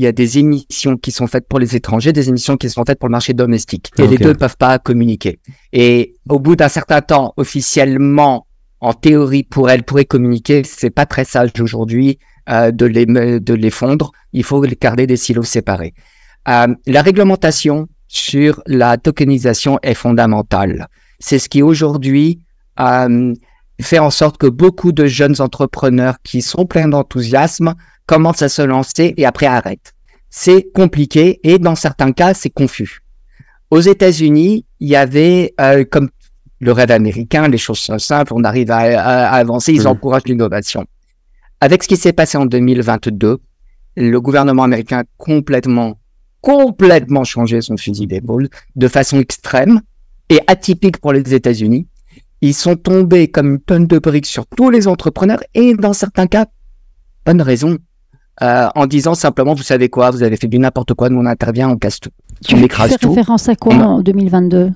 a des émissions qui sont faites pour les étrangers, des émissions qui sont faites pour le marché domestique. Et les deux ne peuvent pas communiquer. Et au bout d'un certain temps, officiellement, en théorie, elles pourraient communiquer. C'est pas très sage aujourd'hui de les fondre. Il faut garder des silos séparés. La réglementation sur la tokenisation est fondamentale. C'est ce qui aujourd'hui fait en sorte que beaucoup de jeunes entrepreneurs qui sont pleins d'enthousiasme commencent à se lancer et après arrêtent. C'est compliqué et dans certains cas, c'est confus. Aux États-Unis, il y avait, comme le rêve américain, les choses sont simples, on arrive à avancer, ils encouragent l'innovation. Avec ce qui s'est passé en 2022, le gouvernement américain a complètement changé son fusil d'épaule de façon extrême et atypique pour les États-Unis. Ils sont tombés comme une tonne de briques sur tous les entrepreneurs et dans certains cas, bonne raison, en disant simplement, vous savez quoi, vous avez fait du n'importe quoi, nous on intervient, on casse tout. Tu fais référence à quoi en 2022 ?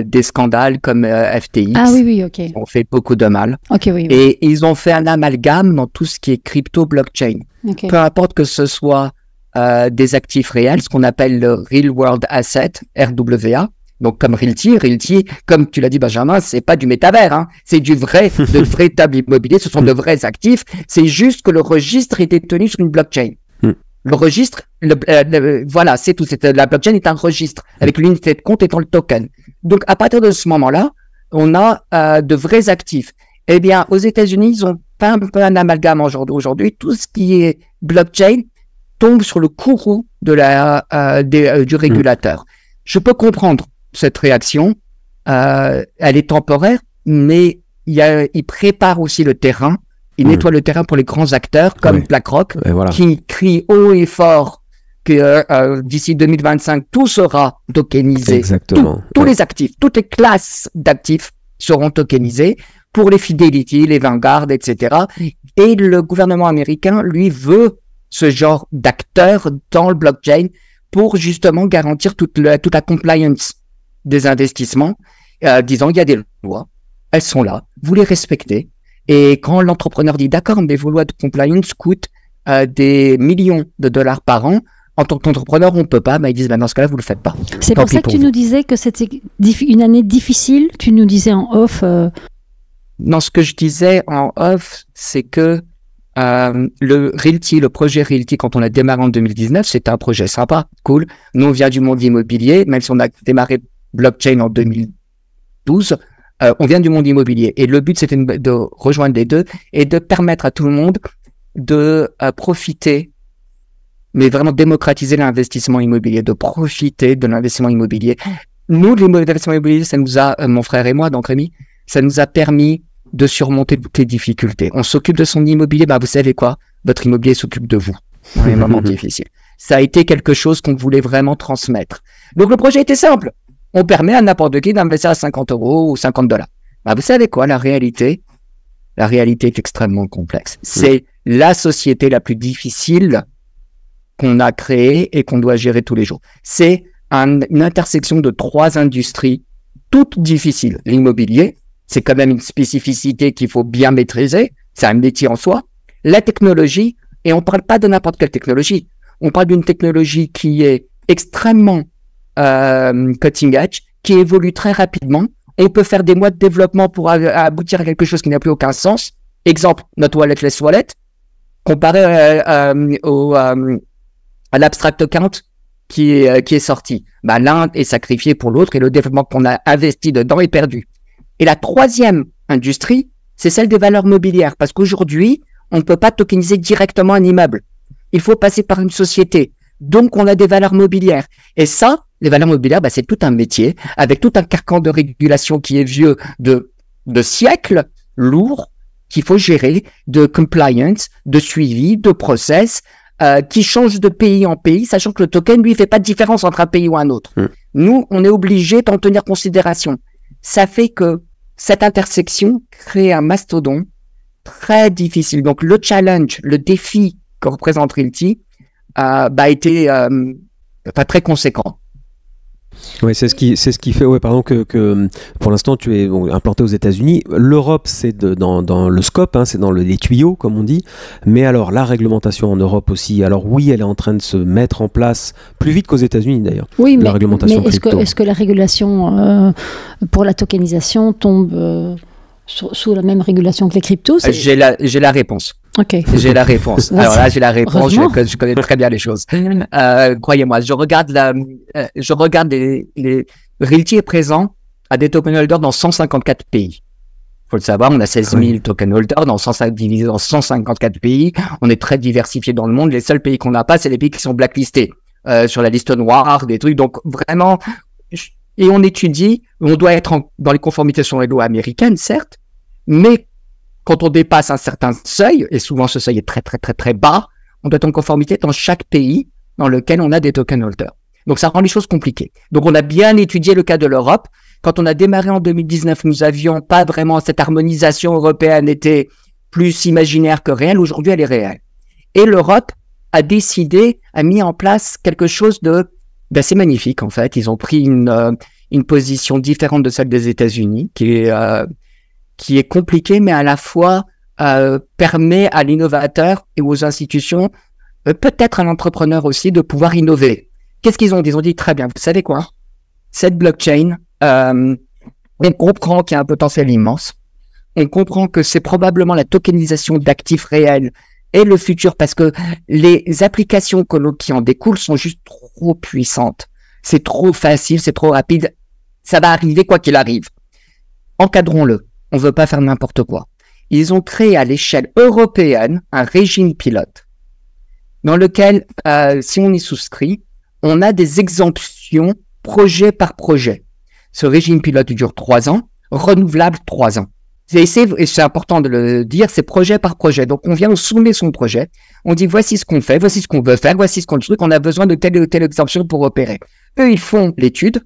Des scandales comme FTX. Ah oui, ok. Ont fait beaucoup de mal. Okay, oui. Et ils ont fait un amalgame dans tout ce qui est crypto-blockchain. Okay. Peu importe que ce soit des actifs réels, ce qu'on appelle le Real World Asset, RWA. Donc, comme Realty, comme tu l'as dit, Benjamin, c'est pas du métavers, hein. C'est de véritable immobilier. Ce sont de vrais actifs. C'est juste que le registre est détenu sur une blockchain. Le registre, voilà, c'est tout. La blockchain est un registre avec l'unité de compte étant le token. Donc, à partir de ce moment-là, on a de vrais actifs. Eh bien, aux États-Unis, ils ont pas un peu un amalgame aujourd'hui. Tout ce qui est blockchain tombe sur le courroux du régulateur. Je peux comprendre cette réaction, elle est temporaire, mais il prépare aussi le terrain, il nettoie le terrain pour les grands acteurs comme BlackRock, qui crient haut et fort que d'ici 2025, tout sera tokenisé. Exactement. Tous les actifs, toutes les classes d'actifs seront tokenisées pour les Fidelity, les Vanguard, etc. Et le gouvernement américain, lui, veut ce genre d'acteurs dans le blockchain pour justement garantir toute la compliance des investissements, disant il y a des lois, elles sont là, vous les respectez. Et quand l'entrepreneur dit d'accord, mais vos lois de compliance coûtent des millions de dollars par an, en tant qu'entrepreneur, on ne peut pas, mais ils disent dans ce cas-là, vous ne le faites pas. C'est pour ça que tu nous disais que c'était une année difficile, tu nous disais en off. Non, ce que je disais en off, c'est que le Realty, le projet Realty, quand on a démarré en 2019, c'était un projet sympa, cool. Nous, on vient du monde immobilier, même si on a démarré blockchain en 2012, on vient du monde immobilier. Et le but, c'était de rejoindre les deux et de permettre à tout le monde de profiter, mais vraiment démocratiser l'investissement immobilier, de profiter de l'investissement immobilier. Nous, l'investissement immobilier, ça nous a, mon frère et moi, donc Rémi, ça nous a permis de surmonter toutes les difficultés. On s'occupe de son immobilier, bah vous savez quoi, votre immobilier s'occupe de vous dans les moments difficiles. Ça a été quelque chose qu'on voulait vraiment transmettre. Donc le projet était simple. On permet à n'importe qui d'investir à 50 € ou 50 $. Bah vous savez quoi, la réalité est extrêmement complexe. C'est la société la plus difficile qu'on a créée et qu'on doit gérer tous les jours. C'est une intersection de 3 industries toutes difficiles. L'immobilier, c'est quand même une spécificité qu'il faut bien maîtriser. C'est un métier en soi. La technologie, et on ne parle pas de n'importe quelle technologie. On parle d'une technologie qui est extrêmement cutting edge, qui évolue très rapidement. On peut faire des mois de développement pour aboutir à quelque chose qui n'a plus aucun sens. Exemple, notre walletless wallet, comparé à l'abstract account qui est sorti. Bah, l'un est sacrifié pour l'autre et le développement qu'on a investi dedans est perdu. Et la 3e industrie, c'est celle des valeurs mobilières. Parce qu'aujourd'hui, on ne peut pas tokeniser directement un immeuble. Il faut passer par une société. Donc, on a des valeurs mobilières. Et ça, les valeurs mobilières, bah, c'est tout un métier avec tout un carcan de régulation qui est vieux de siècles, lourd, qu'il faut gérer, de compliance, de suivi, de process, qui change de pays en pays, sachant que le token, lui, fait pas de différence entre un pays ou un autre. Nous, on est obligé d'en tenir considération. Ça fait que cette intersection crée un mastodonte très difficile. Donc, le challenge, le défi que représente Realty a été pas très conséquent. Ouais, c'est ce qui fait pardon, que pour l'instant tu es implanté aux États-Unis. L'Europe, c'est dans le scope, hein, c'est dans les tuyaux, comme on dit. Mais alors, la réglementation en Europe aussi, alors oui, elle est en train de se mettre en place plus vite qu'aux États-Unis d'ailleurs. Oui, la réglementation mais est-ce que la régulation pour la tokenisation tombe sous la même régulation que les cryptos? J'ai la réponse. Ok. J'ai la réponse. Alors là, j'ai la réponse. Je connais très bien les choses. Croyez-moi, je regarde les Realty est présent à des token holders dans 154 pays. Faut le savoir, on a 16 000 token holders divisés dans 154 pays. On est très diversifié dans le monde. Les seuls pays qu'on n'a pas, c'est les pays qui sont blacklistés sur la liste noire, des trucs. Donc vraiment, et on étudie. On doit être dans les conformités sur les lois américaines, certes, mais quand on dépasse un certain seuil, et souvent ce seuil est très très très très bas, on doit être en conformité dans chaque pays dans lequel on a des token holders. Donc ça rend les choses compliquées. Donc on a bien étudié le cas de l'Europe. Quand on a démarré en 2019, nous avions pas vraiment cette harmonisation européenne, était plus imaginaire que réelle. Aujourd'hui, elle est réelle. Et l'Europe a mis en place quelque chose d'assez magnifique en fait. Ils ont pris une position différente de celle des États-Unis, qui est compliqué, mais à la fois permet à l'innovateur et aux institutions, peut-être à l'entrepreneur aussi, de pouvoir innover. Qu'est-ce qu'ils ont dit? Ils ont dit, très bien, vous savez quoi? Cette blockchain, on comprend qu'il y a un potentiel immense. On comprend que c'est probablement la tokenisation d'actifs réels et le futur, parce que les applications qui en découlent sont juste trop puissantes. C'est trop facile, c'est trop rapide. Ça va arriver quoi qu'il arrive. Encadrons-le. On ne veut pas faire n'importe quoi. Ils ont créé à l'échelle européenne un régime pilote dans lequel, si on y souscrit, on a des exemptions projet par projet. Ce régime pilote dure 3 ans, renouvelable 3 ans. Et c'est important de le dire, c'est projet par projet. Donc on vient, on soumet son projet, on dit voici ce qu'on fait, voici ce qu'on veut faire, voici ce qu'on truc, on a besoin de telle ou telle exemption pour opérer. Eux, ils font l'étude.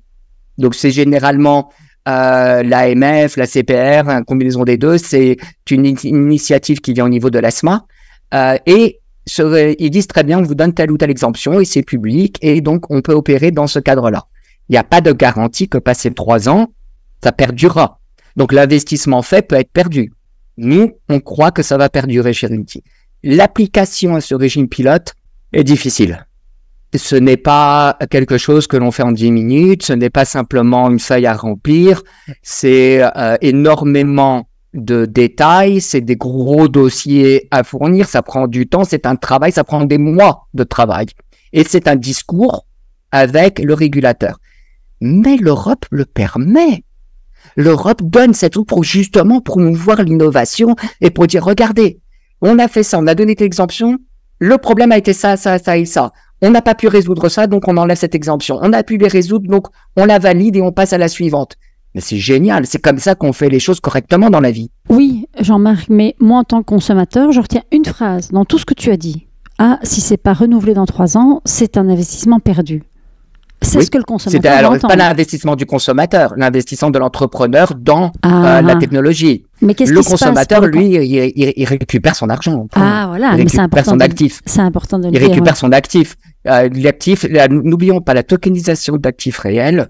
Donc c'est généralement l'AMF, la CPR, une combinaison des deux, c'est une initiative qui vient au niveau de l'ASMA, et ils disent très bien, on vous donne telle ou telle exemption, et c'est public, et donc on peut opérer dans ce cadre-là. Il n'y a pas de garantie que passé 3 ans, ça perdurera. Donc l'investissement fait peut être perdu. Nous, on croit que ça va perdurer chez Realty. L'application à ce régime pilote est difficile. Ce n'est pas quelque chose que l'on fait en 10 minutes, ce n'est pas simplement une feuille à remplir, c'est énormément de détails, c'est des gros dossiers à fournir, ça prend du temps, c'est un travail, ça prend des mois de travail. Et c'est un discours avec le régulateur. Mais l'Europe le permet. L'Europe donne cette outil pour justement promouvoir l'innovation et pour dire, regardez, on a fait ça, on a donné cette exemption, le problème a été ça, ça, ça et ça. On n'a pas pu résoudre ça, donc on enlève cette exemption. On a pu les résoudre, donc on la valide et on passe à la suivante. Mais c'est génial, c'est comme ça qu'on fait les choses correctement dans la vie. Oui, Jean-Marc, mais moi en tant que consommateur, je retiens une phrase dans tout ce que tu as dit. Ah, si c'est pas renouvelé dans 3 ans, c'est un investissement perdu. C'est ce que le consommateur alors, entend. C'est pas l'investissement du consommateur, l'investissement de l'entrepreneur dans la technologie. Mais qu'est-ce le qui se consommateur, passe lui, il récupère son argent. Voilà, il mais c'est récupère important son actif. C'est important de le dire. Il récupère ouais. son actif. L'actif, n'oublions pas la tokenisation d'actifs réels.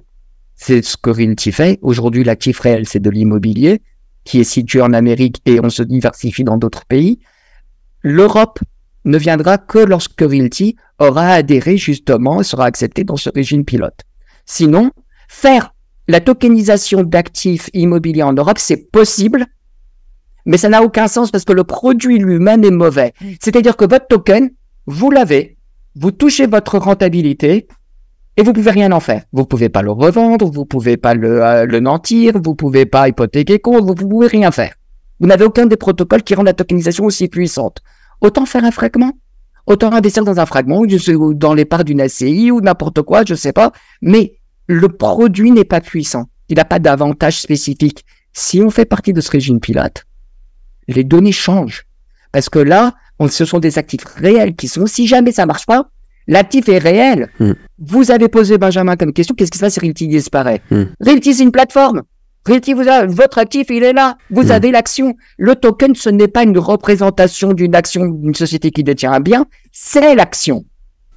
C'est ce que Realty fait. Aujourd'hui, l'actif réel, c'est de l'immobilier qui est situé en Amérique et on se diversifie dans d'autres pays. L'Europe ne viendra que lorsque Realty aura adhéré justement et sera accepté dans ce régime pilote. Sinon, faire la tokenisation d'actifs immobiliers en Europe, c'est possible, mais ça n'a aucun sens parce que le produit lui-même est mauvais. C'est-à-dire que votre token, vous l'avez, vous touchez votre rentabilité et vous pouvez rien en faire. Vous pouvez pas le revendre, vous pouvez pas le nantir, vous pouvez pas hypothéquer compte, vous pouvez rien faire. Vous n'avez aucun des protocoles qui rendent la tokenisation aussi puissante. Autant faire un fragment, autant investir dans un fragment ou dans les parts d'une ACI ou n'importe quoi, je sais pas. Mais le produit n'est pas puissant. Il n'a pas d'avantage spécifique. Si on fait partie de ce régime pilote, les données changent. Parce que là, ce sont des actifs réels qui sont, si jamais ça marche pas, l'actif est réel. Vous avez posé, Benjamin, comme question, qu'est-ce qui se passe si Realty disparaît? Realty, c'est une plateforme. Realty, votre actif, il est là. Vous avez l'action. Le token, ce n'est pas une représentation d'une action d'une société qui détient un bien, c'est l'action.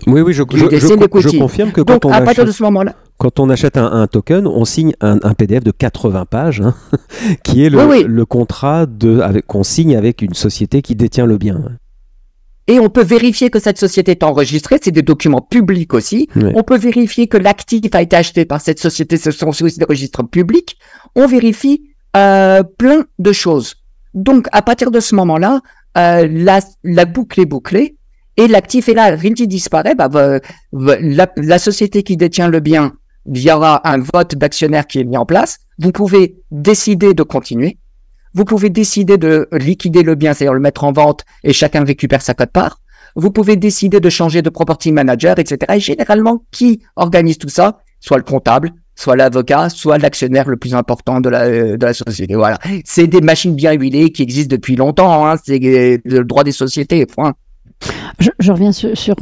Oui, je confirme que donc, à partir de ce moment-là, quand on achète un token, on signe un PDF de 80 pages, hein, qui est le contrat qu'on signe avec une société qui détient le bien. Et on peut vérifier que cette société est enregistrée, c'est des documents publics aussi. Oui. On peut vérifier que l'actif a été acheté par cette société, ce sont aussi des registres publics. On vérifie plein de choses. Donc, à partir de ce moment-là, la boucle est bouclée et l'actif est là. Realty disparaît, la société qui détient le bien, il y aura un vote d'actionnaires qui est mis en place. Vous pouvez décider de continuer. Vous pouvez décider de liquider le bien, c'est-à-dire le mettre en vente et chacun récupère sa quote-part. Vous pouvez décider de changer de property manager, etc. Et généralement, qui organise tout ça? Soit le comptable, soit l'avocat, soit l'actionnaire le plus important de la société. Voilà. C'est des machines bien huilées qui existent depuis longtemps. Hein. C'est le droit des sociétés. Point. Je reviens sur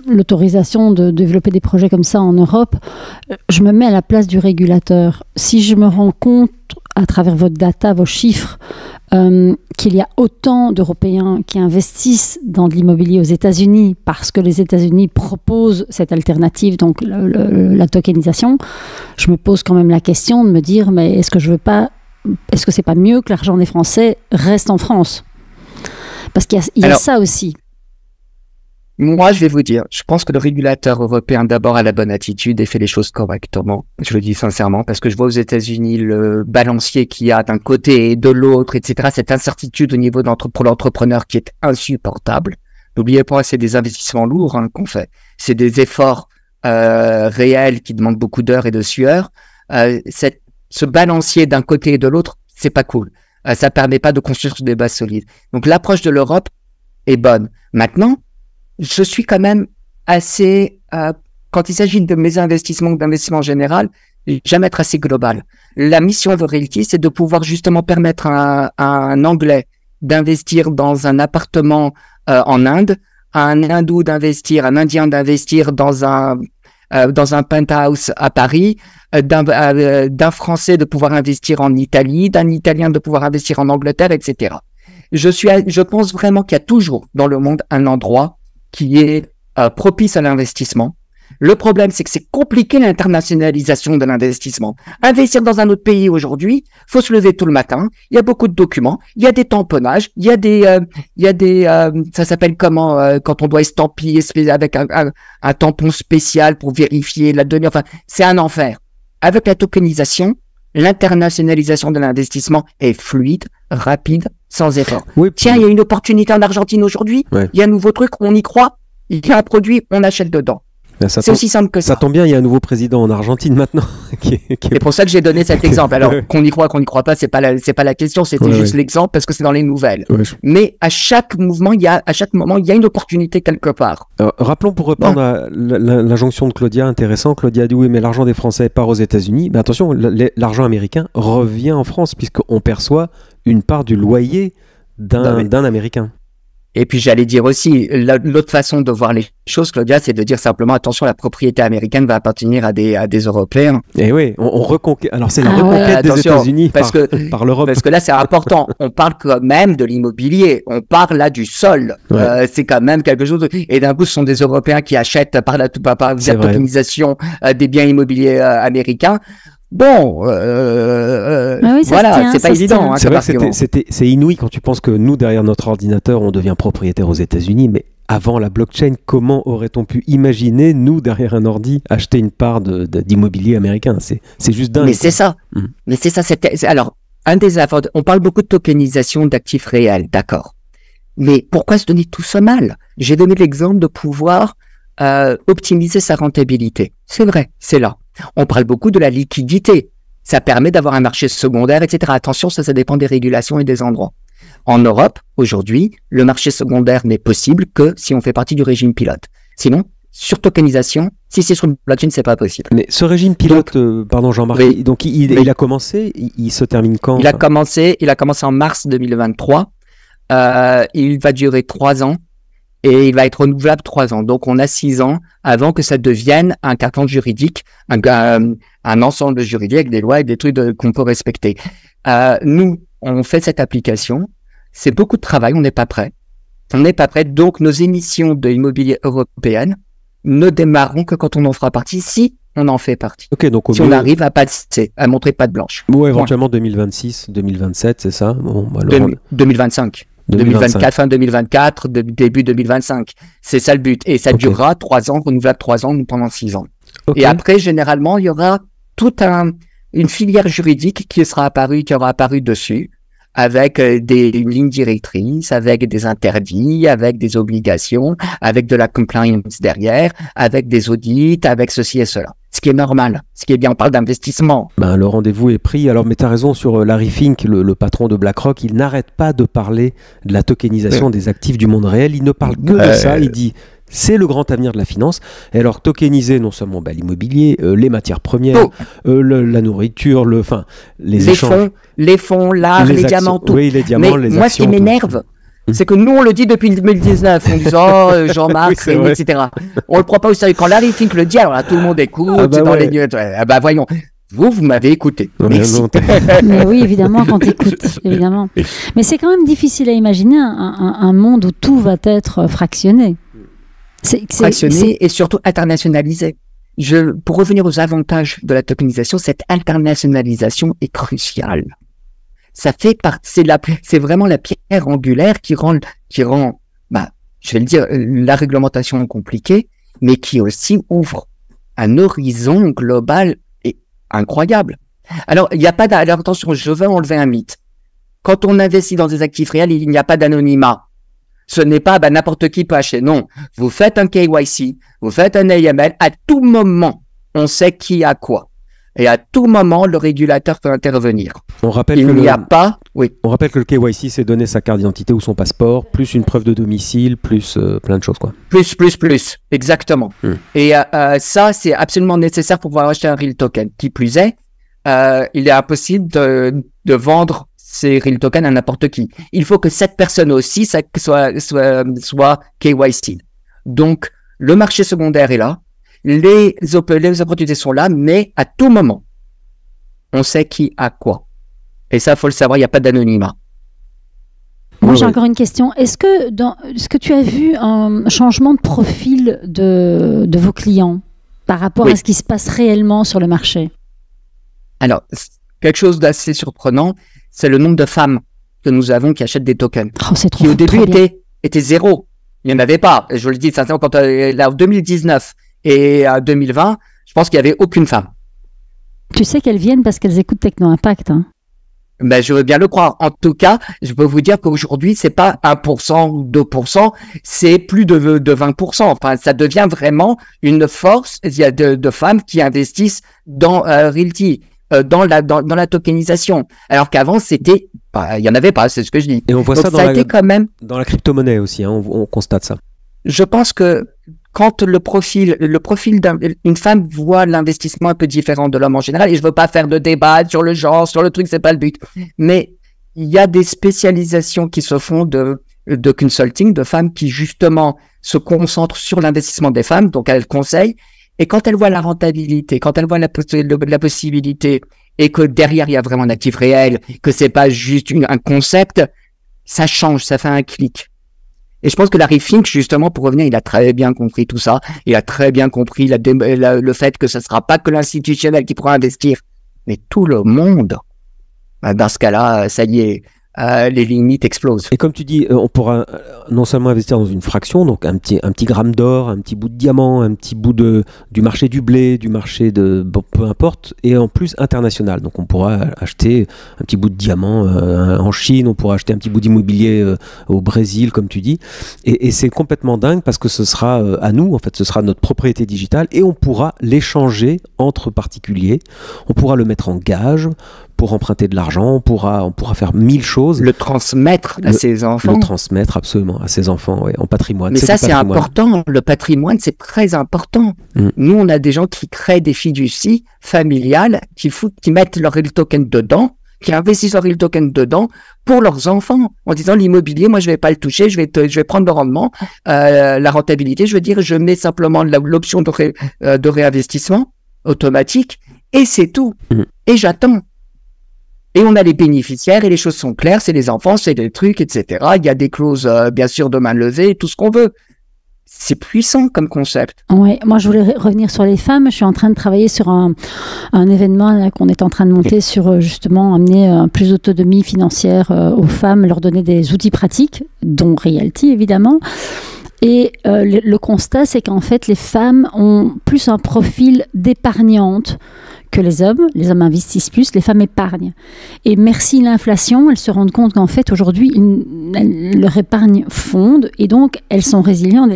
l'autorisation de développer des projets comme ça en Europe. Je me mets à la place du régulateur. Si je me rends compte, à travers votre data, vos chiffres, qu'il y a autant d'Européens qui investissent dans de l'immobilier aux États-Unis parce que les États-Unis proposent cette alternative, donc la tokenisation, je me pose quand même la question de me dire, mais est-ce que c'est pas mieux que l'argent des Français reste en France? Parce qu'il y a ça aussi. Moi, je vais vous dire, je pense que le régulateur européen d'abord a la bonne attitude et fait les choses correctement. Je le dis sincèrement, parce que je vois aux États-Unis le balancier qu'il y a d'un côté et de l'autre, etc. Cette incertitude au niveau pour l'entrepreneur qui est insupportable. N'oubliez pas, c'est des investissements lourds qu'on fait. C'est des efforts réels qui demandent beaucoup d'heures et de sueur. Ce balancier d'un côté et de l'autre, c'est pas cool. Ça permet pas de construire sur des bases solides. Donc l'approche de l'Europe est bonne. Maintenant, je suis quand même assez, quand il s'agit de mes investissements ou d'investissement en général, j'aime être assez global. La mission de Realty, c'est de pouvoir justement permettre à un Anglais d'investir dans un appartement en Inde, à un Hindou d'investir, un Indien d'investir dans un penthouse à Paris, d'un Français de pouvoir investir en Italie, d'un Italien de pouvoir investir en Angleterre, etc. Je pense vraiment qu'il y a toujours dans le monde un endroit qui est propice à l'investissement. Le problème, c'est que c'est compliqué l'internationalisation de l'investissement. Investir dans un autre pays aujourd'hui, faut se lever tout le matin. Il y a beaucoup de documents, il y a des tamponnages, il y a des, ça s'appelle comment quand on doit estampiller avec un tampon spécial pour vérifier la donnée. Enfin, c'est un enfer. Avec la tokenisation, L'internationalisation de l'investissement est fluide, rapide, sans effort. Oui. Tiens, il y a une opportunité en Argentine aujourd'hui, Ouais. il y a un nouveau truc, on y croit, il y a un produit, on achète dedans. Ben, ça C'est tombe- aussi simple que ça ça. tombe bien, il y a un nouveau président en Argentine maintenant. C'est pour ça que j'ai donné cet exemple. Alors, qu'on y croit, qu'on n'y croit pas, c'est pas la question, c'était Ouais, juste ouais. l'exemple parce que c'est dans les nouvelles. Ouais, Mais à chaque mouvement, à chaque moment, il y a une opportunité quelque part. Rappelons pour reprendre l'injonction de Claudia, intéressant. Claudia a dit oui, mais l'argent des Français part aux États-Unis. Mais attention, l'argent américain revient en France puisqu'on perçoit une part du loyer d'un Américain. Et puis j'allais dire aussi, l'autre façon de voir les choses, Claudia, c'est de dire simplement attention, la propriété américaine va appartenir à des Européens. Et oui, on reconquiert. Alors c'est la Ah ouais. reconquête des Attention, États-Unis parce par l'Europe. Parce que là, c'est important. On parle quand même de l'immobilier. On parle là du sol. Ouais. C'est quand même quelque chose. Et d'un coup, ce sont des Européens qui achètent par la C'est via vrai. tokenisation des biens immobiliers américains. Bon, oui, ça se voilà, tient, c'est ça pas se évident. tient. Hein, C'est comme vrai que argument. c'est inouï quand tu penses que nous, derrière notre ordinateur, on devient propriétaire aux États-Unis, mais avant la blockchain, comment aurait-on pu imaginer, nous, derrière un ordi, acheter une part d'immobilier américain? C'est juste dingue. Mais c'est ça. Mm. Mais c'est ça. Alors, un des avantages, on parle beaucoup de tokenisation d'actifs réels, d'accord. Mais pourquoi se donner tout ce mal? J'ai donné l'exemple de pouvoir optimiser sa rentabilité. C'est vrai, c'est là. On parle beaucoup de la liquidité. Ça permet d'avoir un marché secondaire, etc. Attention, ça dépend des régulations et des endroits. En Europe, aujourd'hui, le marché secondaire n'est possible que si on fait partie du régime pilote. Sinon, sur tokenisation, si c'est sur le blockchain, c'est pas possible. Mais ce régime pilote, pardon Jean-Marc, Oui. donc Oui. il a commencé, il se termine quand? Il a commencé en mars 2023. Il va durer 3 ans et il va être renouvelable 3 ans. Donc, on a 6 ans avant que ça devienne un carcan juridique, un ensemble juridique avec des lois et des trucs qu'on peut respecter. Nous, on fait cette application. C'est beaucoup de travail. On n'est pas prêt. On n'est pas prêt. Donc, nos émissions de l'immobilier européenne ne démarreront que quand on en fera partie, si on en fait partie. Ok, donc au Si on arrive à montrer patte blanche. Ou éventuellement 2026, 2027, c'est ça? Bon, bah, 2025. 2024, fin 2024, début 2025. C'est ça le but. Et ça durera 3 ans, renouvelable 3 ans pendant 6 ans. Okay. Et après, généralement, il y aura toute une filière juridique qui aura apparu dessus, avec des lignes directrices, avec des interdits, avec des obligations, avec de la compliance derrière, avec des audits, avec ceci et cela. Ce qui est normal, ce qui est bien, on parle d'investissement. Ben, le rendez-vous est pris. Alors, mais tu as raison sur Larry Fink, le patron de BlackRock, il n'arrête pas de parler de la tokenisation des actifs du monde réel. Il ne parle que de ça. Il dit c'est le grand avenir de la finance. Et alors, tokeniser non seulement l'immobilier, les matières premières, la nourriture, les échanges. Les fonds, l'art, les diamants, tout. Oui, les diamants, mais les moi, actions. Ce qui m'énerve, c'est que nous, on le dit depuis 2019. On dit, oh, Jean-Marc, oui, etc. On le prend pas au sérieux. Quand Larry Fink le dit, alors là, tout le monde écoute. Les news. Ah bah, voyons. Vous m'avez écouté. Merci. Mais oui, évidemment, quand t'écoutes, évidemment. Mais c'est quand même difficile à imaginer un monde où tout va être fractionné. Fractionné et surtout internationalisé. Pour revenir aux avantages de la tokenisation, cette internationalisation est cruciale. C'est vraiment la pierre angulaire qui rend, je vais le dire, la réglementation compliquée, mais qui aussi ouvre un horizon global et incroyable. Alors, il n'y a pas alors attention, je veux enlever un mythe. Quand on investit dans des actifs réels, il n'y a pas d'anonymat. Ce n'est pas, n'importe qui peut acheter. Non. Vous faites un KYC, vous faites un AML, à tout moment, on sait qui a quoi. Et à tout moment, le régulateur peut intervenir. On rappelle On rappelle que le KYC, c'est donner sa carte d'identité ou son passeport, plus une preuve de domicile, plus plein de choses, quoi. Plus. Exactement. Et ça, c'est absolument nécessaire pour pouvoir acheter un real token. Qui plus est, il est impossible de vendre ces real tokens à n'importe qui. Il faut que cette personne aussi soit KYC. Donc, le marché secondaire est là. Les opportunités sont là, mais à tout moment, on sait qui a quoi. Et ça, il faut le savoir, il n'y a pas d'anonymat. Moi, j'ai encore une question. Est-ce que tu as vu un changement de profil de vos clients par rapport à ce qui se passe réellement sur le marché? Alors, quelque chose d'assez surprenant, c'est le nombre de femmes que nous avons qui achètent des tokens. Qui au début était zéro. Il n'y en avait pas. Je vous le dis sincèrement, quand en 2019 et en 2020, je pense qu'il n'y avait aucune femme. Tu sais qu'elles viennent parce qu'elles écoutent Techno Impact. Hein. Ben, je veux bien le croire. En tout cas, je peux vous dire qu'aujourd'hui, c'est pas 1% ou 2%, c'est plus de 20%. Enfin, ça devient vraiment une force. Il y a de femmes qui investissent dans Realty, dans la tokenisation. Alors qu'avant, c'était, il y en avait pas, c'est ce que je dis. Et on voit donc, ça dans la crypto-monnaie aussi, hein, on constate ça. Je pense que quand le profil d'une femme voit l'investissement un peu différent de l'homme en général, et je veux pas faire de débat sur le genre, sur le truc, c'est pas le but, mais il y a des spécialisations qui se font de consulting, de femmes qui justement se concentrent sur l'investissement des femmes, donc elles conseillent, et quand elles voient la rentabilité, quand elles voient la possibilité, et que derrière il y a vraiment un actif réel, que c'est pas juste un concept, ça change, ça fait un clic. Et je pense que Larry Fink, justement, pour revenir, il a très bien compris tout ça. Il a très bien compris le fait que ce ne sera pas que l'institutionnel qui pourra investir, mais tout le monde. Dans ce cas-là, ça y est, les limites explosent. Et comme tu dis, on pourra non seulement investir dans une fraction, donc un petit gramme d'or, un petit bout de diamant, un petit bout du marché du blé, du marché peu importe, et en plus international. Donc on pourra acheter un petit bout de diamant en Chine, on pourra acheter un petit bout d'immobilier au Brésil, comme tu dis. Et c'est complètement dingue parce que ce sera à nous, en fait, ce sera notre propriété digitale et on pourra l'échanger entre particuliers. On pourra le mettre en gage pour emprunter de l'argent, on pourra faire 1000 choses. Le transmettre à ses enfants. Le transmettre absolument à ses enfants, ouais, en patrimoine. Mais ça, c'est important. Le patrimoine, c'est très important. Nous, on a des gens qui créent des fiducies familiales, qui mettent leur real token dedans, qui investissent leur real token dedans pour leurs enfants, en disant l'immobilier, moi, je vais pas le toucher, je vais prendre le rendement, la rentabilité, je veux dire, je mets simplement l'option de réinvestissement automatique, et c'est tout. Et j'attends. Et on a les bénéficiaires et les choses sont claires, c'est les enfants, c'est des trucs, etc. Il y a des clauses, bien sûr, de main levée, tout ce qu'on veut. C'est puissant comme concept. Oui, moi je voulais revenir sur les femmes. Je suis en train de travailler sur un événement qu'on est en train de monter sur justement amener plus d'autonomie financière aux femmes, leur donner des outils pratiques, dont Realty évidemment. Et le constat, c'est qu'en fait, les femmes ont plus un profil d'épargnante que les hommes. Les hommes investissent plus, les femmes épargnent. Et merci l'inflation, elles se rendent compte qu'en fait, aujourd'hui, leur épargne fonde et donc elles sont résilientes,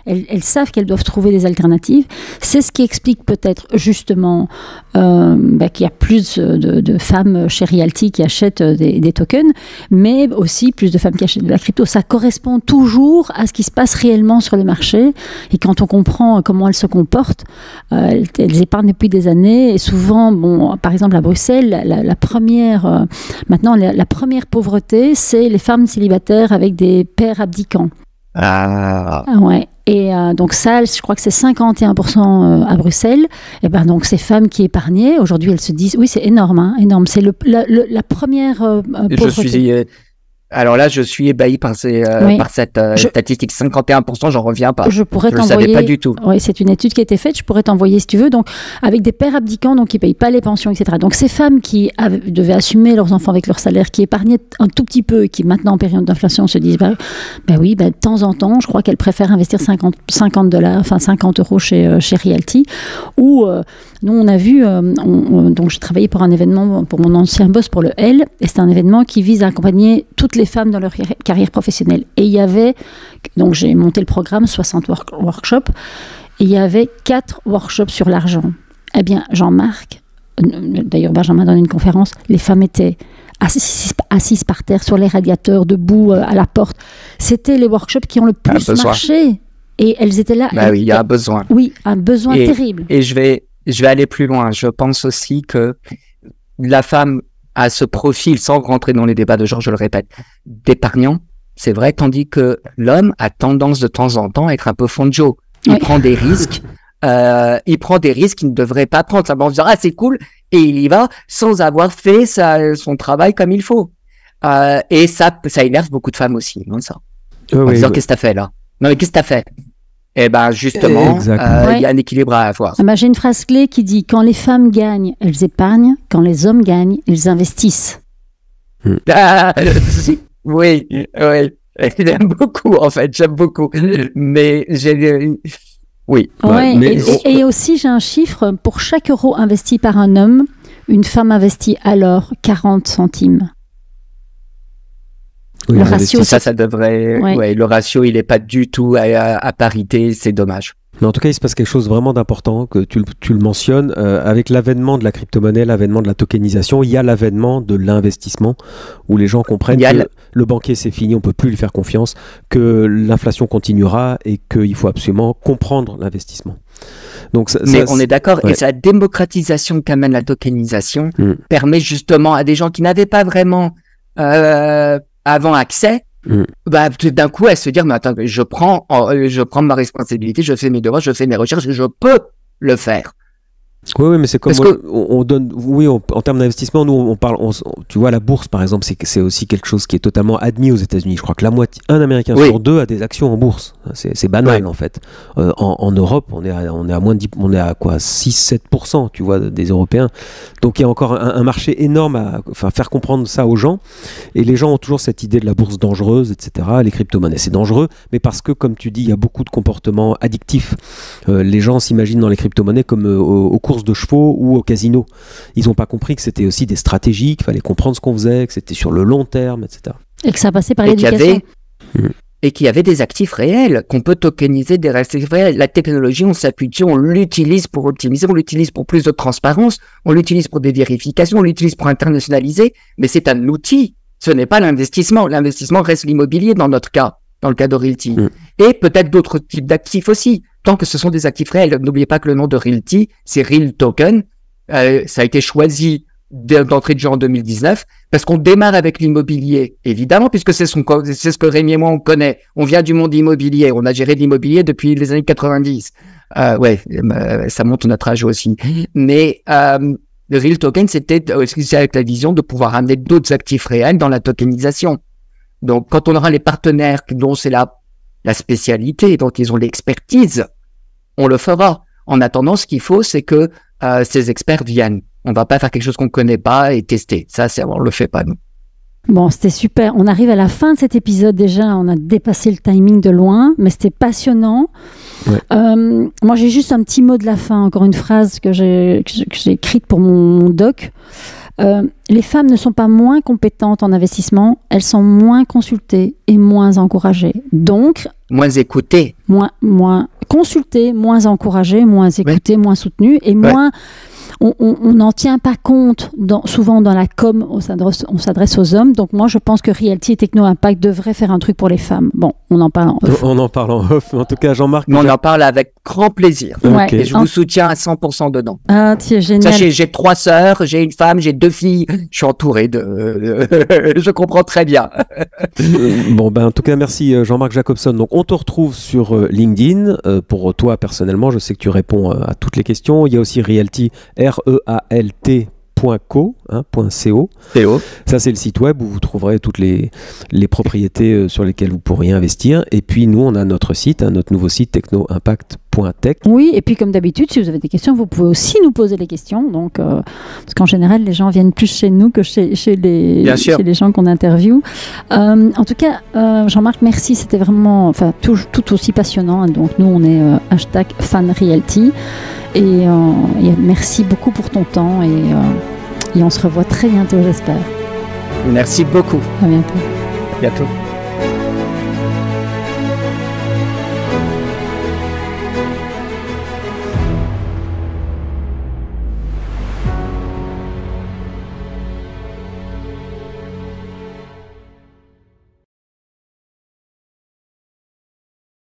elles savent qu'elles doivent trouver des alternatives. C'est ce qui explique peut-être justement qu'il y a plus de femmes chez Realty qui achètent des tokens, mais aussi plus de femmes qui achètent de la crypto. Ça correspond toujours à ce qui se passe réellement sur le marché. Et quand on comprend comment elles se comportent, elles épargnent depuis des années. Et souvent, bon, par exemple à Bruxelles, la première pauvreté, c'est les femmes célibataires avec des pères abdicants. Ouais. Et donc ça, je crois que c'est 51% à Bruxelles. Et ben donc ces femmes qui épargnaient, aujourd'hui elles se disent, oui c'est énorme, hein, énorme. C'est la première pauvreté. Alors là, je suis ébahi par cette statistique. 51%, j'en reviens pas. Je pourrais le savais pas du tout. Oui, c'est une étude qui a été faite. Je pourrais t'envoyer si tu veux. Donc, avec des pères abdicants, donc qui payent pas les pensions, etc. Donc, ces femmes qui devaient assumer leurs enfants avec leur salaire, qui épargnaient un tout petit peu et qui maintenant en période d'inflation se disent, de temps en temps, je crois qu'elles préfèrent investir 50 euros chez Realty. Ou nous, on a vu, donc j'ai travaillé pour un événement pour mon ancien boss pour le L, et c'est un événement qui vise à accompagner toutes les femmes dans leur carrière professionnelle. Et il y avait, donc j'ai monté le programme, 60 workshops, et il y avait 4 workshops sur l'argent. Eh bien, Jean-Marc, d'ailleurs Benjamin donne une conférence, les femmes étaient assises par terre sur les radiateurs, debout à la porte. C'était les workshops qui ont le plus marché. Et elles étaient là. Oui, il y a un besoin. Oui, un besoin terrible. Et je vais aller plus loin. Je pense aussi que la femme a ce profil, sans rentrer dans les débats de genre, je le répète, d'épargnant, c'est vrai, tandis que l'homme a tendance de temps en temps à être un peu fonjo. Il prend des risques. Il prend des risques qu'il ne devrait pas prendre. Ça va en disant, c'est cool, et il y va sans avoir fait son travail comme il faut. Et ça énerve beaucoup de femmes aussi, non, ça. En disant, qu'est-ce que t'as fait là? Non, mais qu'est-ce que t'as fait? Eh ben, justement, il y a un équilibre à avoir. J'ai une phrase clé qui dit, quand les femmes gagnent, elles épargnent. Quand les hommes gagnent, ils investissent. Oui. J'aime beaucoup, en fait, j'aime beaucoup. Mais Oui. Ouais, mais et aussi, j'ai un chiffre, pour chaque euro investi par un homme, une femme investit alors 40 centimes. oui, Le on ratio, investit. Ça devrait. Ouais. Ouais, le ratio, il n'est pas du tout à parité. C'est dommage. Mais en tout cas, il se passe quelque chose vraiment d'important, que tu le mentionnes, avec l'avènement de la crypto-monnaie, l'avènement de la tokenisation, il y a l'avènement de l'investissement, où les gens comprennent Il y a que le banquier c'est fini, on peut plus lui faire confiance, que l'inflation continuera et qu'il faut absolument comprendre l'investissement. Donc, Mais on est d'accord, ouais. et sa démocratisation qu'amène la tokenisation permet justement à des gens qui n'avaient pas vraiment avant accès, bah, d'un coup, à se dire, mais attends, je prends ma responsabilité, je fais mes devoirs, je fais mes recherches, je peux le faire. Oui, mais c'est comme Parce que- on donne. Oui, en termes d'investissement, nous on parle. Tu vois, la bourse, par exemple, c'est aussi quelque chose qui est totalement admis aux États-Unis. Je crois que un Américain Oui. sur deux a des actions en bourse. C'est banal Oui. en fait. En Europe, on est à moins de 10, on est à quoi 6-7%, tu vois, des Européens. Donc il y a encore un marché énorme à faire comprendre ça aux gens. Et les gens ont toujours cette idée de la bourse dangereuse, etc. Les crypto-monnaies, c'est dangereux, mais parce que, comme tu dis, il y a beaucoup de comportements addictifs. Les gens s'imaginent dans les crypto-monnaies comme aux courses de chevaux ou au casino. Ils n'ont pas compris que c'était aussi des stratégies, qu'il fallait comprendre ce qu'on faisait, que c'était sur le long terme, etc. Et que ça passait par Et qu'il y l'éducation. avait des actifs réels, qu'on peut tokeniser des actifs réels. La technologie, on s'appuie dessus, on l'utilise pour optimiser, on l'utilise pour plus de transparence, on l'utilise pour des vérifications, on l'utilise pour internationaliser, mais c'est un outil, ce n'est pas l'investissement. L'investissement reste l'immobilier dans notre cas, dans le cas de Realty. Et peut-être d'autres types d'actifs aussi, tant que ce sont des actifs réels. N'oubliez pas que le nom de Realty, c'est Real Token. Ça a été choisi d'entrée de jeu en 2019, parce qu'on démarre avec l'immobilier, évidemment, puisque c'est ce que Rémi et moi on connaît. On vient du monde immobilier, on a géré l'immobilier depuis les années 90. Ça montre notre âge aussi. Mais le Real Token, c'était aussi avec la vision de pouvoir amener d'autres actifs réels dans la tokenisation. Donc, quand on aura les partenaires dont c'est la spécialité, dont ils ont l'expertise, on le fera. En attendant, ce qu'il faut, c'est que ces experts viennent. On va pas faire quelque chose qu'on connaît pas et tester. Ça, on le fait pas, nous. Bon, c'était super. On arrive à la fin de cet épisode déjà. On a dépassé le timing de loin, mais c'était passionnant. Ouais. Moi, j'ai juste un petit mot de la fin, encore une phrase que j'ai écrite pour mon doc. Les femmes ne sont pas moins compétentes en investissement, elles sont moins consultées et moins encouragées. Donc, moins écoutées. Moins consultées, moins encouragées, moins écoutées, moins soutenues et moins... On n'en tient pas compte souvent dans la com, on s'adresse aux hommes. Donc moi, je pense que Realty et Techno Impact devraient faire un truc pour les femmes. Bon, on en parle en off. On en parle en off. En tout cas, Jean-Marc... Mais on en parle avec grand plaisir. Ouais. Et je vous soutiens à 100% dedans. Ah, c'est génial. Sachez, j'ai 3 sœurs, j'ai une femme, j'ai 2 filles. Je suis entouré de... Je comprends très bien. Bon, ben, en tout cas, merci Jean-Marc Jacobson. Donc, on te retrouve sur LinkedIn. Pour toi, personnellement, je sais que tu réponds à toutes les questions. Il y a aussi Realty, REALT.co, .co. Ça, c'est le site web où vous trouverez toutes les propriétés sur lesquelles vous pourriez investir. Et puis, nous, on a notre site, notre nouveau site technoimpact.tech. Oui, et puis comme d'habitude, si vous avez des questions, vous pouvez aussi nous poser les questions. Donc, parce qu'en général, les gens viennent plus chez nous que chez les gens qu'on interviewe. En tout cas, Jean-Marc, merci. C'était vraiment tout aussi passionnant. Donc, nous, on est #FanRealty. Et merci beaucoup pour ton temps et on se revoit très bientôt, j'espère. Merci beaucoup. À bientôt. À bientôt.